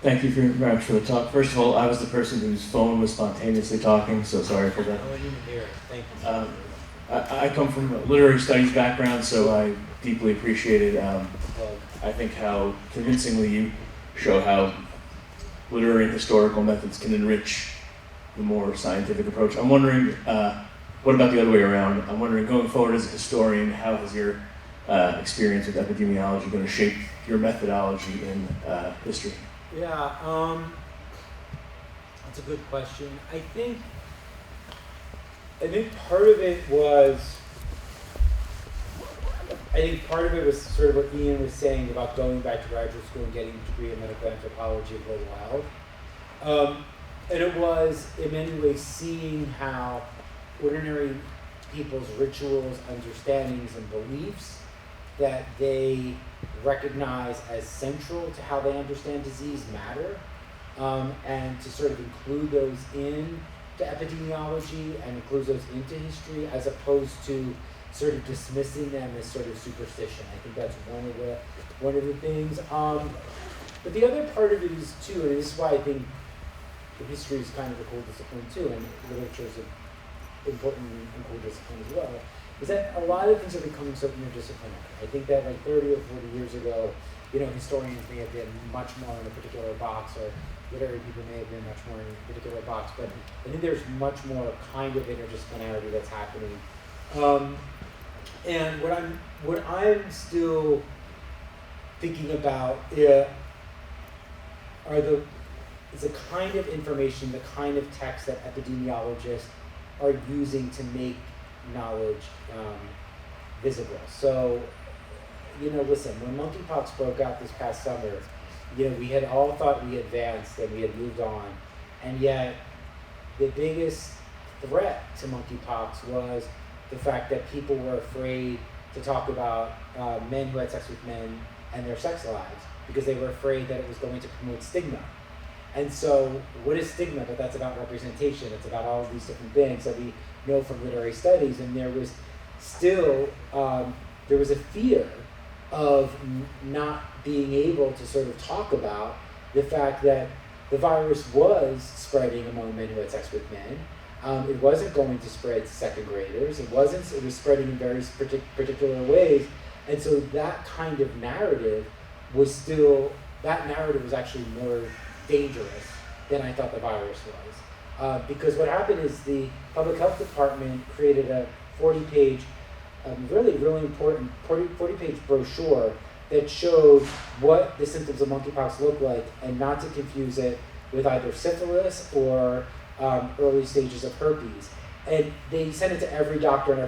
Thank you very much for the talk. First of all, I was the person whose phone was spontaneously talking, so sorry for that. I wasn't even here. Thank you. I come from a literary studies background, so I deeply appreciated, I think, how convincingly you show how literary and historical methods can enrich the more scientific approach. I'm wondering, what about the other way around? I'm wondering, going forward as a historian, how has your experience with epidemiology going to shape your methodology in history? Yeah, that's a good question. I think part of it was part of it was sort of what Ian was saying about going back to graduate school and getting a degree in medical anthropology and global health. And it was, in many ways, seeing how ordinary people's rituals, understandings, and beliefs that they recognize as central to how they understand disease matter, and to sort of include those into epidemiology and include those into history, as opposed to sort of dismissing them as sort of superstition. I think that's one of the things. But the other part of it is too, and this is why I think the history is kind of a cool discipline too, and literature is an important and cool discipline as well, is that a lot of things are becoming so interdisciplinary. I think that like 30 or 40 years ago, historians may have been much more in a particular box, or literary people may have been much more in a particular box, but I think there's much more kind of interdisciplinarity that's happening. And what I'm still thinking about is the kind of information, the kind of text that epidemiologists are using to make knowledge visible. So, listen, when monkeypox broke out this past summer, we had all thought we advanced and we had moved on, and yet the biggest threat to monkeypox was the fact that people were afraid to talk about men who had sex with men and their sex lives, because they were afraid that it was going to promote stigma. And so what is stigma? But that's about representation. It's about all of these different things that we know from literary studies. And there was still, there was a fear of not being able to sort of talk about the fact that the virus was spreading among men who had sex with men. It wasn't going to spread to second graders. It was spreading in very particular ways. And so that kind of narrative was actually more dangerous than I thought the virus was. Because what happened is the public health department created a 40-page, really important 40-page brochure that showed what the symptoms of monkeypox look like, and not to confuse it with either syphilis or early stages of herpes. And they sent it to every doctor in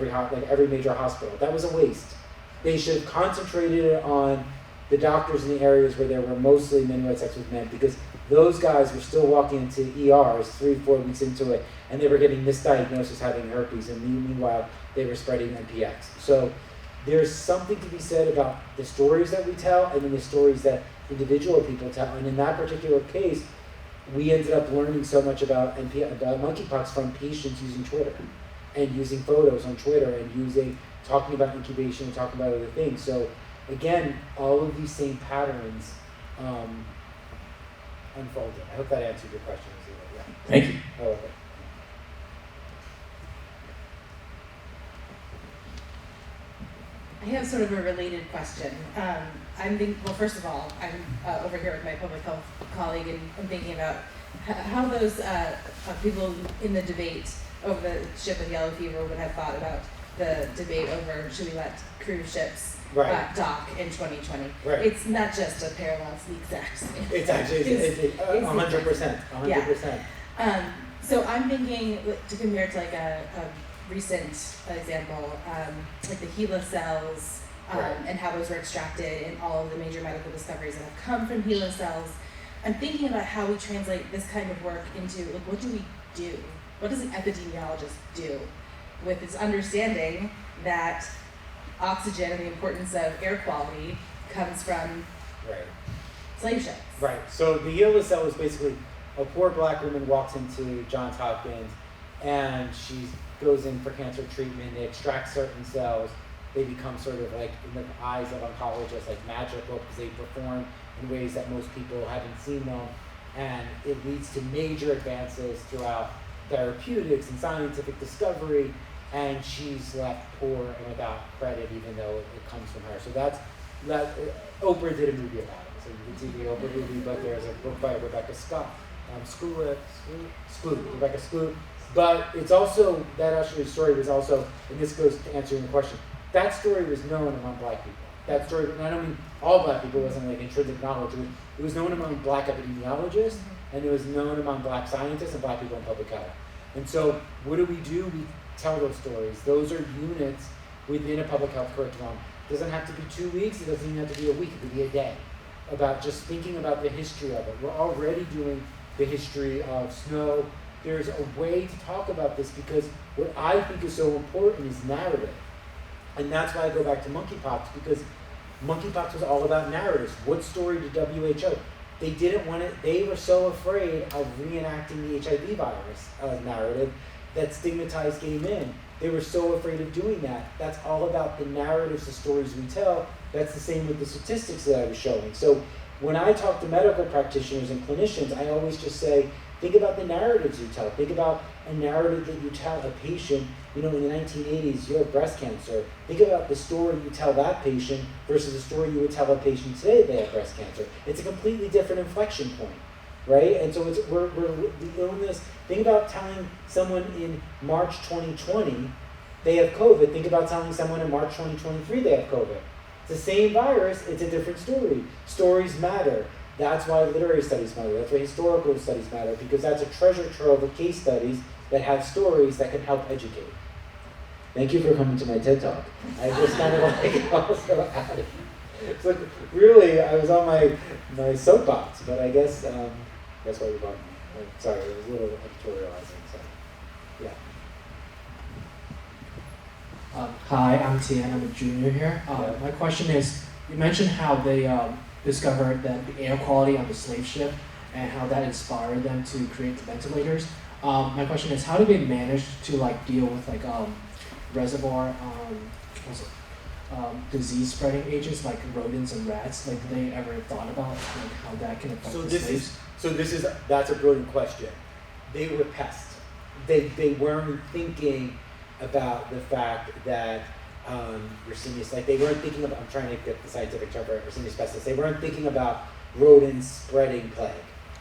every major hospital. That was a waste. They should have concentrated it on the doctors in the areas where there were mostly men who had sex with men, because those guys were still walking into ERs 3-4 weeks into it, and they were getting misdiagnosed as having herpes, and meanwhile they were spreading MPX. So there's something to be said about the stories that we tell, and then the stories that individual people tell. And in that particular case, we ended up learning so much about monkeypox from patients using Twitter, and using photos on Twitter, and talking about incubation and talking about other things. So again, all of these same patterns unfolded. I hope that answered your question. Yeah. Thank you. Oh, okay. I have sort of a related question. Well, first of all, I'm over here with my public health colleague, and I'm thinking about how those people in the debate over the ship of yellow fever would have thought about the debate over should we let cruise ships dock in 2020. Right. It's not just a parallel sleek sex. It's actually 100%. 100%. Yeah. So I'm thinking to compare to like a recent example, like the HeLa cells, and how those were extracted, and all of the major medical discoveries that have come from HeLa cells. I'm thinking about how we translate this kind of work into, like, what do we do? What does an epidemiologist do with this understanding that oxygen and the importance of air quality comes from slave ships? Right. So the HeLa cell is basically a poor black woman walks into Johns Hopkins, and she goes in for cancer treatment. They extract certain cells. They become sort of like, in the eyes of oncologists, like magical, because they perform in ways that most people haven't seen them. And it leads to major advances throughout therapeutics and scientific discovery. And she's left poor and without credit, even though it comes from her. So that Oprah did a movie about it. So you can see the Oprah movie, but there's a book by Rebecca Skloot. But it's also, that actually story was also, and this goes to answering the question, that story was known among black people. That story, and I don't mean all black people, it wasn't like intrinsic knowledge. It was known among black epidemiologists, and it was known among black scientists and black people in public health. And so what do? We tell those stories. Those are units within a public health curriculum. It doesn't have to be 2 weeks, it doesn't even have to be a week, it could be a day. About just thinking about the history of it. We're already doing the history of snow. There's a way to talk about this, because what I think is so important is narrative. And that's why I go back to monkeypox, because monkeypox was all about narratives. What story did WHO? They didn't want it, they were so afraid of reenacting the HIV virus narrative that stigmatized gay men. They were so afraid of doing that. That's all about the narratives, the stories we tell. That's the same with the statistics that I was showing. So when I talk to medical practitioners and clinicians, I always just say, think about the narratives you tell. Think about a narrative that you tell a patient, in the 1980s, you have breast cancer. Think about the story you tell that patient versus the story you would tell a patient today that they have breast cancer. It's a completely different inflection point, right? And so we're the illness. Think about telling someone in March 2020 they have COVID. Think about telling someone in March 2023 they have COVID. It's the same virus, it's a different story. Stories matter. That's why literary studies matter. That's why historical studies matter, because that's a treasure trove of case studies that have stories that can help educate. Thank you for coming to my TED Talk. I just kind of also added. It's like, really, I was on my soapbox, but I guess that's why you brought me. Sorry, it was a little editorializing. So, yeah. Hi, I'm Tian. I'm a junior here. My question is, you mentioned how they discovered that the air quality on the slave ship and how that inspired them to create the ventilators. My question is, how did they manage to deal with reservoir disease spreading agents like rodents and rats? Like, did they ever thought about like how that can affect the slaves? That's a brilliant question. They were pests. They weren't thinking about the fact that Yersinia, like they weren't thinking about, I'm trying to get the scientific term for Yersinia pestis, they weren't thinking about rodents spreading plague.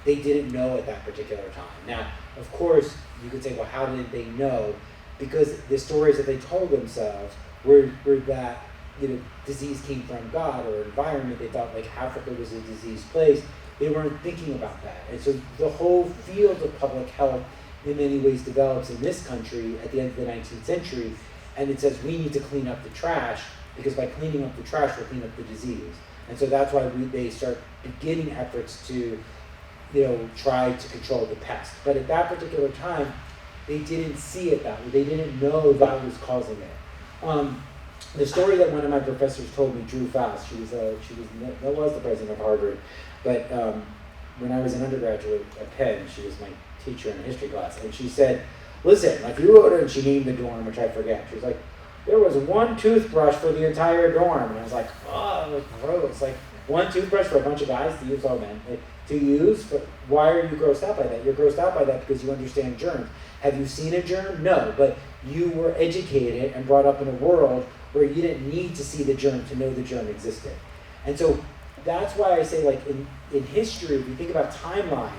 They didn't know at that particular time. Now, of course, you could say, well, how did they know? Because the stories that they told themselves were that, you know, disease came from God or environment. They thought like Africa was a diseased place. They weren't thinking about that. And so the whole field of public health in many ways develops in this country at the end of the 19th century. And it says we need to clean up the trash, because by cleaning up the trash, we'll clean up the disease. And so that's why they start beginning efforts to, you know, try to control the pest. But at that particular time, they didn't see it that way. They didn't know that was causing it. The story that one of my professors told me, Drew Faust, she was the president of Harvard, but when I was an undergraduate at Penn, she was my teacher in a history class, and she said, listen, if you wrote her, and she named the dorm, which I forget, she was like, there was one toothbrush for the entire dorm, and I was like, oh, like, gross, like, one toothbrush for a bunch of guys to use, oh man, to use, but why are you grossed out by that? You're grossed out by that because you understand germs. Have you seen a germ? No, but you were educated and brought up in a world where you didn't need to see the germ to know the germ existed. And so that's why I say, like, in history, if you think about timelines,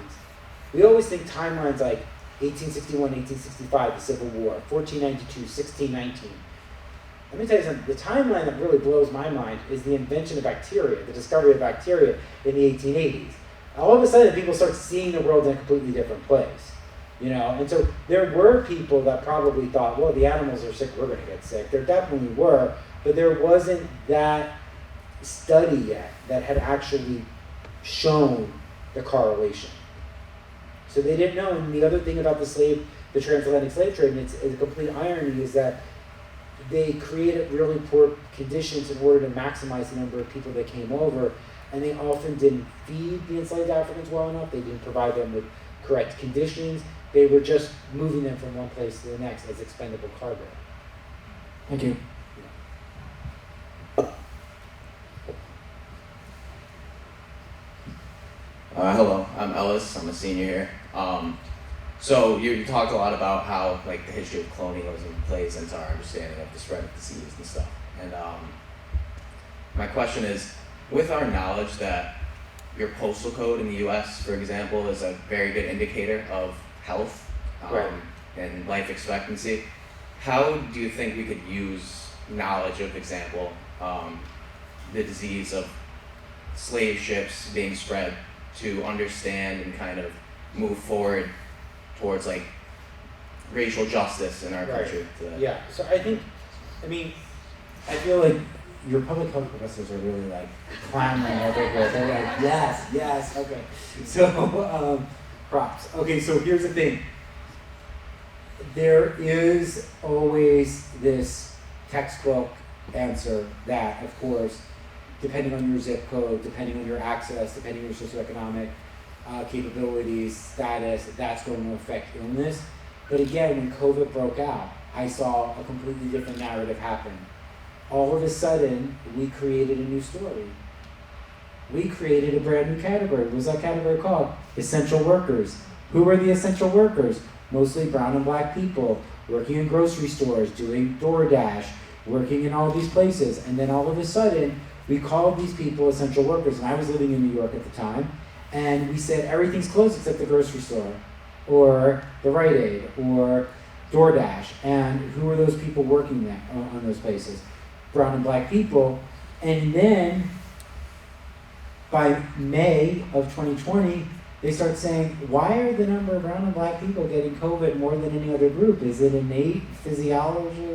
we always think timelines like 1861, 1865, the Civil War, 1492, 1619. Let me tell you something, the timeline that really blows my mind is the invention of bacteria, the discovery of bacteria in the 1880s. All of a sudden, people start seeing the world in a completely different place. You know, and so there were people that probably thought, well, the animals are sick, we're going to get sick. There definitely were, but there wasn't that study yet that had actually shown the correlation. So they didn't know. And the other thing about the transatlantic slave trade, and it's a complete irony, is that they created really poor conditions in order to maximize the number of people that came over, and they often didn't feed the enslaved Africans well enough. They didn't provide them with correct conditions. They were just moving them from one place to the next as expendable cargo. Thank you. Hello, I'm Ellis. I'm a senior here. So you talked a lot about how like the history of colonialism plays into our understanding of the spread of disease and stuff. And my question is, with our knowledge that your postal code in the U.S., for example, is a very good indicator of health Right. and life expectancy, how do you think we could use knowledge of, example, the disease of slave ships being spread to understand and kind of move forward towards like racial justice in our Right. country? Yeah, so I feel like your public health professors are really like clamoring over here. They're like, yes, okay. So, props. Okay, so here's the thing. There is always this textbook answer that, of course, depending on your zip code, depending on your access, depending on your socioeconomic capabilities, status, that's going to affect illness. But again, when COVID broke out, I saw a completely different narrative happen. All of a sudden, we created a new story. We created a brand new category. What was that category called? Essential workers. Who are the essential workers? Mostly brown and black people working in grocery stores, doing DoorDash, working in all these places. And then all of a sudden, we called these people essential workers. And I was living in New York at the time. And we said, everything's closed except the grocery store, or the Rite Aid, or DoorDash. And who are those people working there on those places? Brown and black people. And then by May of 2020, they start saying, why are the number of brown and black people getting COVID more than any other group? Is it innate physiology?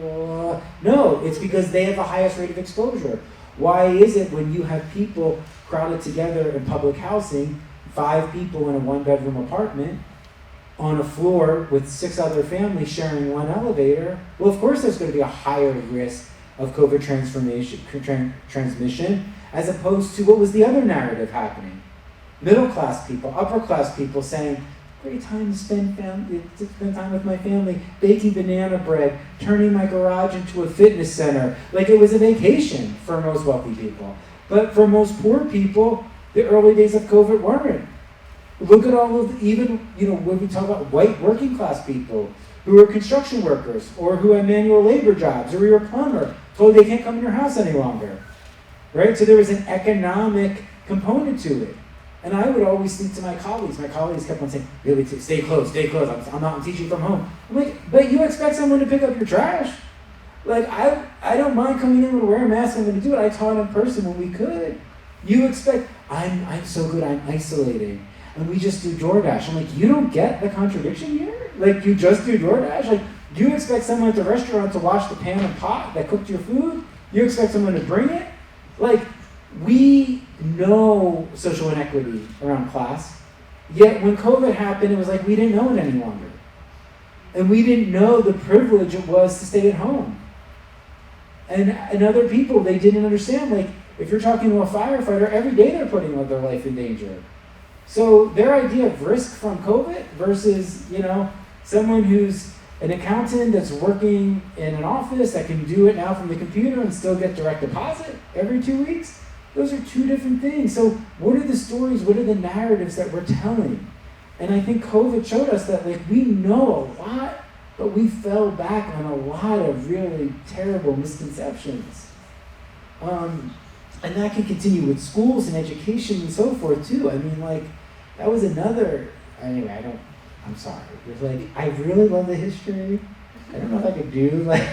No, it's because they have the highest rate of exposure. Why is it when you have people crowded together in public housing, 5 people in a 1-bedroom apartment, on a floor with 6 other families sharing one elevator? Well, of course there's going to be a higher risk of COVID transmission, as opposed to what was the other narrative happening? Middle class people, upper class people saying, Great time to spend time with my family, baking banana bread, turning my garage into a fitness center. Like it was a vacation for most wealthy people. But for most poor people, the early days of COVID weren't. Look at all of even, when we talk about white working class people who are construction workers or who have manual labor jobs or you're a plumber, told they can't come in your house any longer. Right? So there was an economic component to it. And I would always speak to my colleagues. My colleagues kept on saying, really, stay close. I'm teaching from home. I'm like, but you expect someone to pick up your trash? Like, I don't mind coming in and wear a mask. I'm going to do it. I taught in person when we could. You expect, I'm so good, I'm isolating. And we just do DoorDash. I'm like, you don't get the contradiction here? Like, you just do DoorDash? Like, do you expect someone at the restaurant to wash the pan and pot that cooked your food? You expect someone to bring it? Like, we know social inequity around class, yet when COVID happened, it was like we didn't know it any longer. And we didn't know the privilege it was to stay at home. And other people, they didn't understand, like, if you're talking to a firefighter, every day they're putting their life in danger. So their idea of risk from COVID versus, someone who's an accountant that's working in an office that can do it now from the computer and still get direct deposit every 2 weeks, those are two different things. So what are the stories, what are the narratives that we're telling? And I think COVID showed us that, like, we know a lot, but we fell back on a lot of really terrible misconceptions. And that can continue with schools and education and so forth too. I mean, like, that was another, anyway, I'm sorry. It's like, I really love the history. I don't know if I could do, like,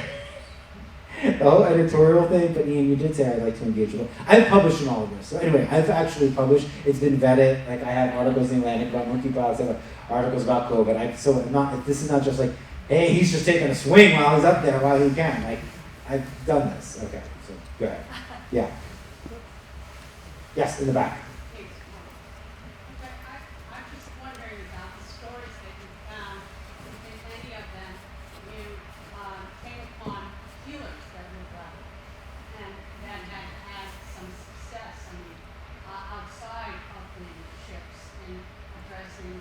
the whole editorial thing, but Ian, you did say I'd like to engage with it. I've published in all of this. So anyway, I've actually published. It's been vetted. Like, I have articles in the Atlantic about monkeypox, I have articles about COVID. This is not just like, hey, he's just taking a swing while he's up there while he can. Like, I've done this. Okay, so go ahead. Yeah. Yes, in the back. I'm just wondering about the stories that you found. If any of them you came upon healers that were black and that had had some success, outside of the ships in addressing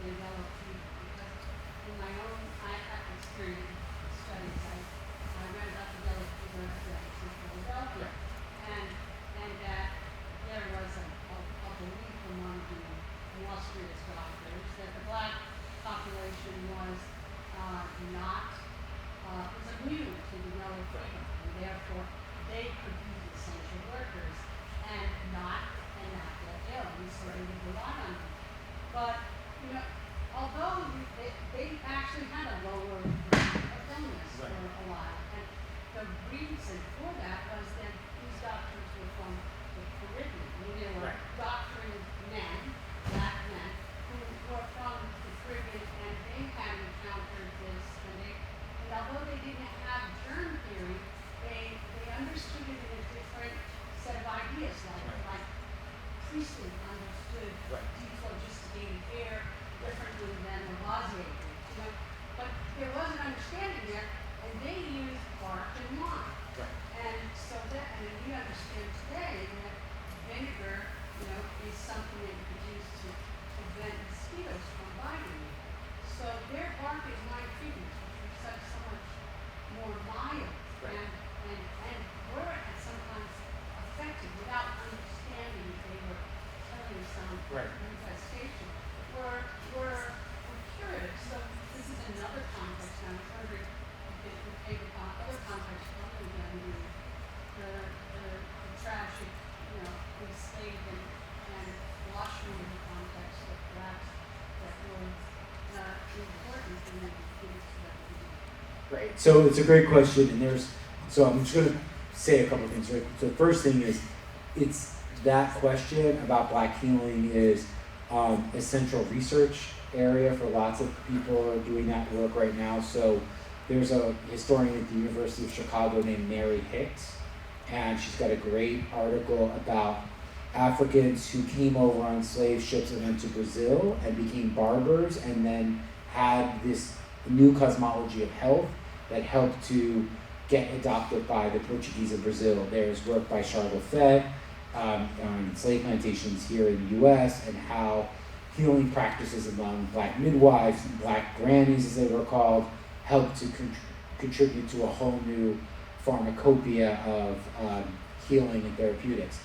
the yellow fever. Because in my own experience studies, I read about the yellow fever epidemics in Philadelphia, and that there was a belief among the illustrious doctors that the black population was immune to the yellow fever, and therefore they could be essential workers and not get ill, and so they would rely on them. But although they actually had a lower rate of illness for a while, and the reason for that was that these doctors were from the Caribbean. They were doctoring men, black men, who were from the Caribbean, and they had encountered this, and although they didn't have germ theory, they understood it in a different set of ideas, like Priestley understood dephlogisticated air differently than Lavoisier did. But there was an understanding there, and they used bark and wine. And so we understand today that vinegar, is something that you could use to prevent mosquitoes from biting you. So their bark and wine treatments, which were so much more mild and were sometimes effective without understanding that they were killing some infestation, were curative. So this is another context. I'm wondering if it would take upon other contexts other than the tragic, enslaved and washroom context of blacks that were important in the history. Right. So it's a great question, and so I'm just going to say a couple of things. Right. So the first thing is, it's that question about black healing is a central research area for lots of people who are doing that work right now. So there's a historian at the University of Chicago named Mary Hicks, and she's got a great article about Africans who came over on slave ships and went to Brazil and became barbers, and then had this new cosmology of health that helped to get adopted by the Portuguese of Brazil. There's work by Charles Fett on slave plantations here in the US, and how healing practices among black midwives, black grannies as they were called, helped to contribute to a whole new pharmacopoeia of healing and therapeutics.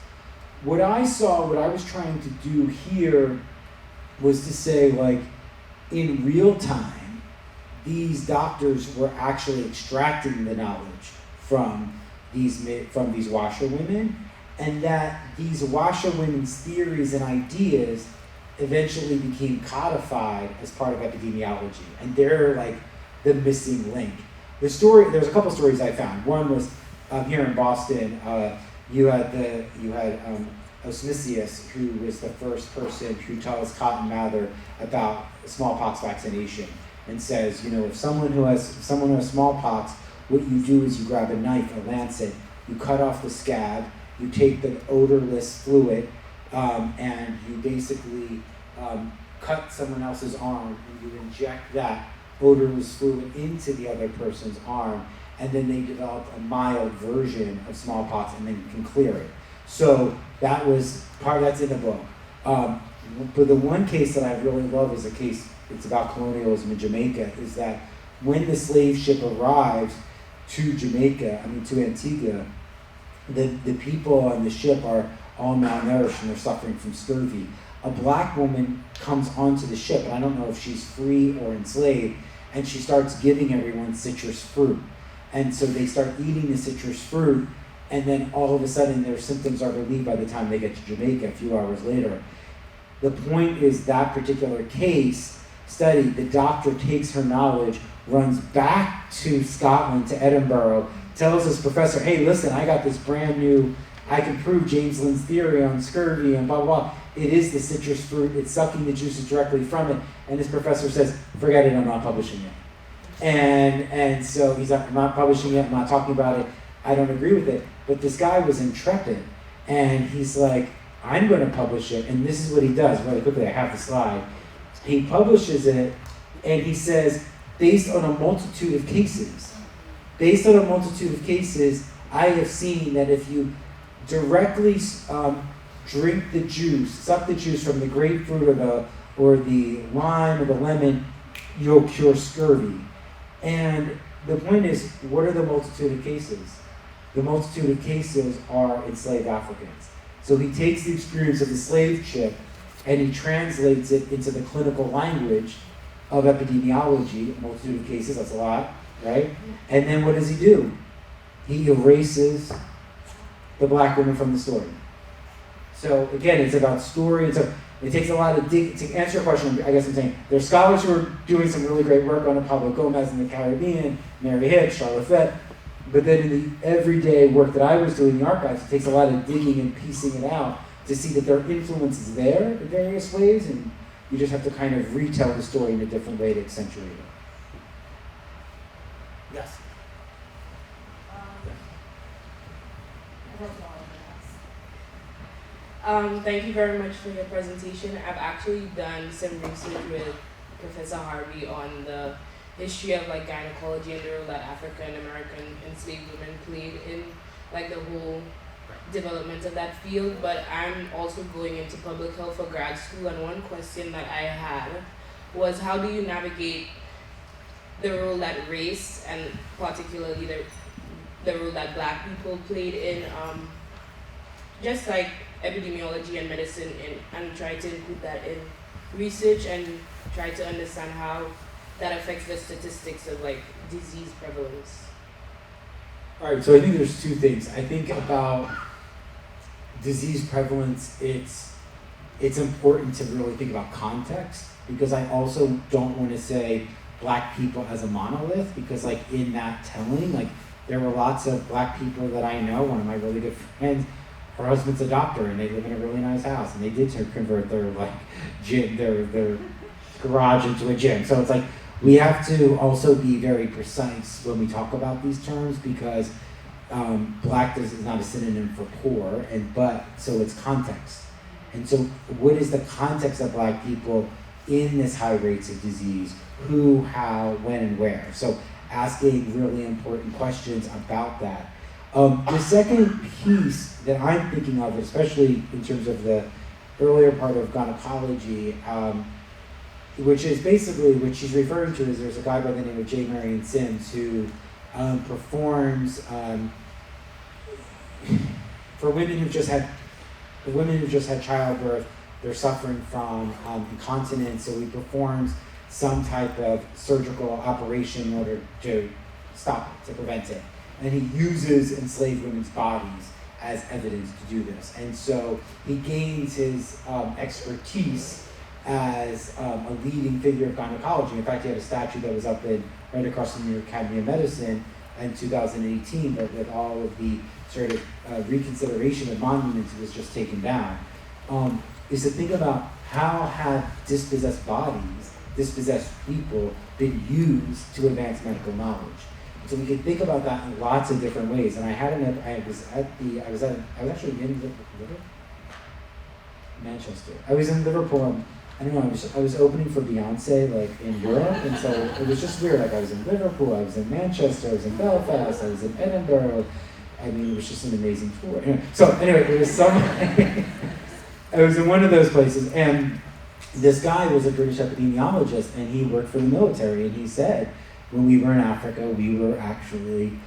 What I saw, what I was trying to do here was to say, like, in real time, these doctors were actually extracting the knowledge from these washerwomen, and that these washerwomen's theories and ideas eventually became codified as part of epidemiology, and they're like the missing link. There's a couple stories I found. One was here in Boston. You had Osmisius, who was the first person who tells Cotton Mather about smallpox vaccination, and says, if someone who has smallpox, what you do is you grab a knife, a lancet, you cut off the scab, you take the odorless fluid, and you basically cut someone else's arm, and you inject that odorless fluid into the other person's arm, and then they develop a mild version of smallpox, and then you can clear it. So that was that's in the book. But the one case that I really love is a case, it's about colonialism in Jamaica, is that when the slave ship arrives to to Antigua, the people on the ship are all malnourished and they're suffering from scurvy. A black woman comes onto the ship, and I don't know if she's free or enslaved, and she starts giving everyone citrus fruit. And so they start eating the citrus fruit, and then all of a sudden their symptoms are relieved by the time they get to Jamaica a few hours later. The point is that particular case study, the doctor takes her knowledge, runs back to Scotland, to Edinburgh, tells this professor, hey, listen, I got this brand new, I can prove James Lynn's theory on scurvy and blah, blah, blah. It is the citrus fruit, it's sucking the juices directly from it. And this professor says, forget it, I'm not publishing it. And so he's like, I'm not publishing it, I'm not talking about it, I don't agree with it. But this guy was intrepid, and he's like, I'm going to publish it. And this is what he does, really quickly, I have the slide. He publishes it, and he says, based on a multitude of cases, I have seen that if you directly drink the juice, suck the juice from the grapefruit or the lime or the lemon, you'll cure scurvy. And the point is, what are the multitude of cases? The multitude of cases are enslaved Africans. So he takes the experience of the slave ship and he translates it into the clinical language of epidemiology, a multitude of cases, that's a lot, right? And then what does he do? He erases the black woman from the story. So again, it's about story. It takes a lot of to answer your question, I guess I'm saying, there's scholars who are doing some really great work on it, Pablo Gomez in the Caribbean, Mary Hicks, Charlotte Fett. But then in the everyday work that I was doing in the archives, it takes a lot of digging and piecing it out to see that their influence is there in various ways, and you just have to kind of retell the story in a different way to accentuate it. Yes? Thank you very much for your presentation. I've actually done some research with Professor Harvey on the history of like gynecology and the role that African American enslaved women played in like the whole development of that field. But I'm also going into public health for grad school, and one question that I had was, how do you navigate the role that race and particularly the role that black people played in just like epidemiology and medicine, and try to include that in research and try to understand how that affects the statistics of like disease prevalence. All right, so I think there's two things. I think about disease prevalence, it's important to really think about context, because I also don't want to say black people as a monolith, because like in that telling, like there were lots of black people that I know. One of my really good friends, her husband's a doctor, and they live in a really nice house, and they did convert their like gym, their garage into a gym. So it's like we have to also be very precise when we talk about these terms, because black is not a synonym for poor, so it's context. And so what is the context of black people in this high rates of disease? Who, how, when, and where? So asking really important questions about that. The second piece that I'm thinking of, especially in terms of the earlier part of gynecology, which is basically what she's referring to is there's a guy by the name of J. Marion Sims who performs for women who've just had childbirth. They're suffering from incontinence, so he performs some type of surgical operation in order to stop it, to prevent it. And he uses enslaved women's bodies as evidence to do this. And so he gains his expertise as a leading figure of gynecology. In fact, he had a statue that was up right across from the New York Academy of Medicine in 2018, but with all of the sort of reconsideration of monuments, it was just taken down. Is to think about how have dispossessed bodies, dispossessed people been used to advance medical knowledge. So we can think about that in lots of different ways. And I was actually in Manchester. I was in Liverpool. I don't know. I was opening for Beyonce like in Europe, and so it was just weird. Like I was in Liverpool, I was in Manchester, I was in Belfast, I was in Edinburgh. I mean, it was just an amazing tour. Anyway, so anyway, it was some. I was in one of those places, and this guy was a British epidemiologist, and he worked for the military, and he said, when we were in Africa, we were actually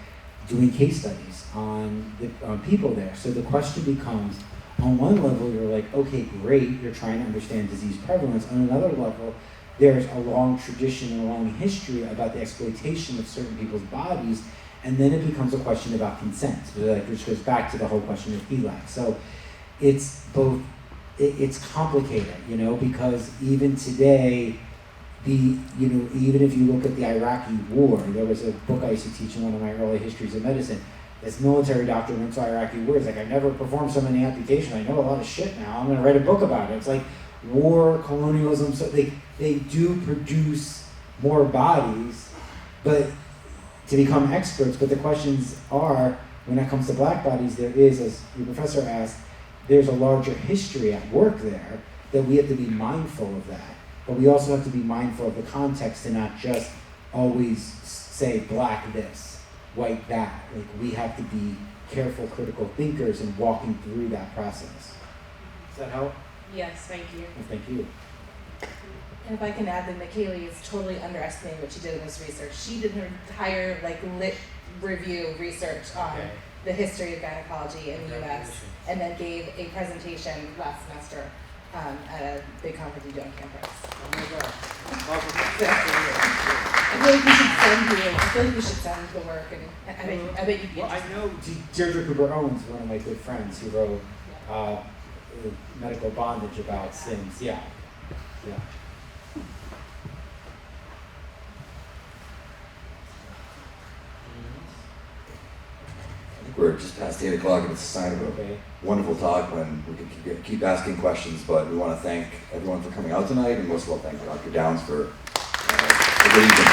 doing case studies on people there. So the question becomes, on one level, you're like, okay, great, you're trying to understand disease prevalence. On another level, there's a long tradition and a long history about the exploitation of certain people's bodies, and then it becomes a question about consent, which goes back to the whole question of HELAC. So it's both. It's complicated, because even today, even if you look at the Iraqi war, there was a book I used to teach in one of my early histories of medicine. This military doctor went to Iraqi war. He's like, I never performed so many amputations. I know a lot of shit now. I'm going to write a book about it. It's like war, colonialism. So they do produce more bodies, but to become experts. But the questions are, when it comes to black bodies, there is, as your professor asked, there's a larger history at work there that we have to be mindful of that. But we also have to be mindful of the context and not just always say black this, white that. Like we have to be careful, critical thinkers in walking through that process. Does that help? Yes, thank you. Well, thank you. And if I can add that McKaylee is totally underestimating what she did in this research. She did her entire lit review research on the history of gynecology in the US, and then gave a presentation last semester at a big conference we do on campus. Oh my God. I feel like we should send the work, and I bet you'd be Well, I interested. know Deirdre Cooper Owens, one of my good friends, who wrote Medical Bondage about Sims. Yeah. We're just past 8 o'clock, and it's a sign of a wonderful talk when we can keep asking questions, but we want to thank everyone for coming out tonight, and most of all thank Dr. Downs for the good evening.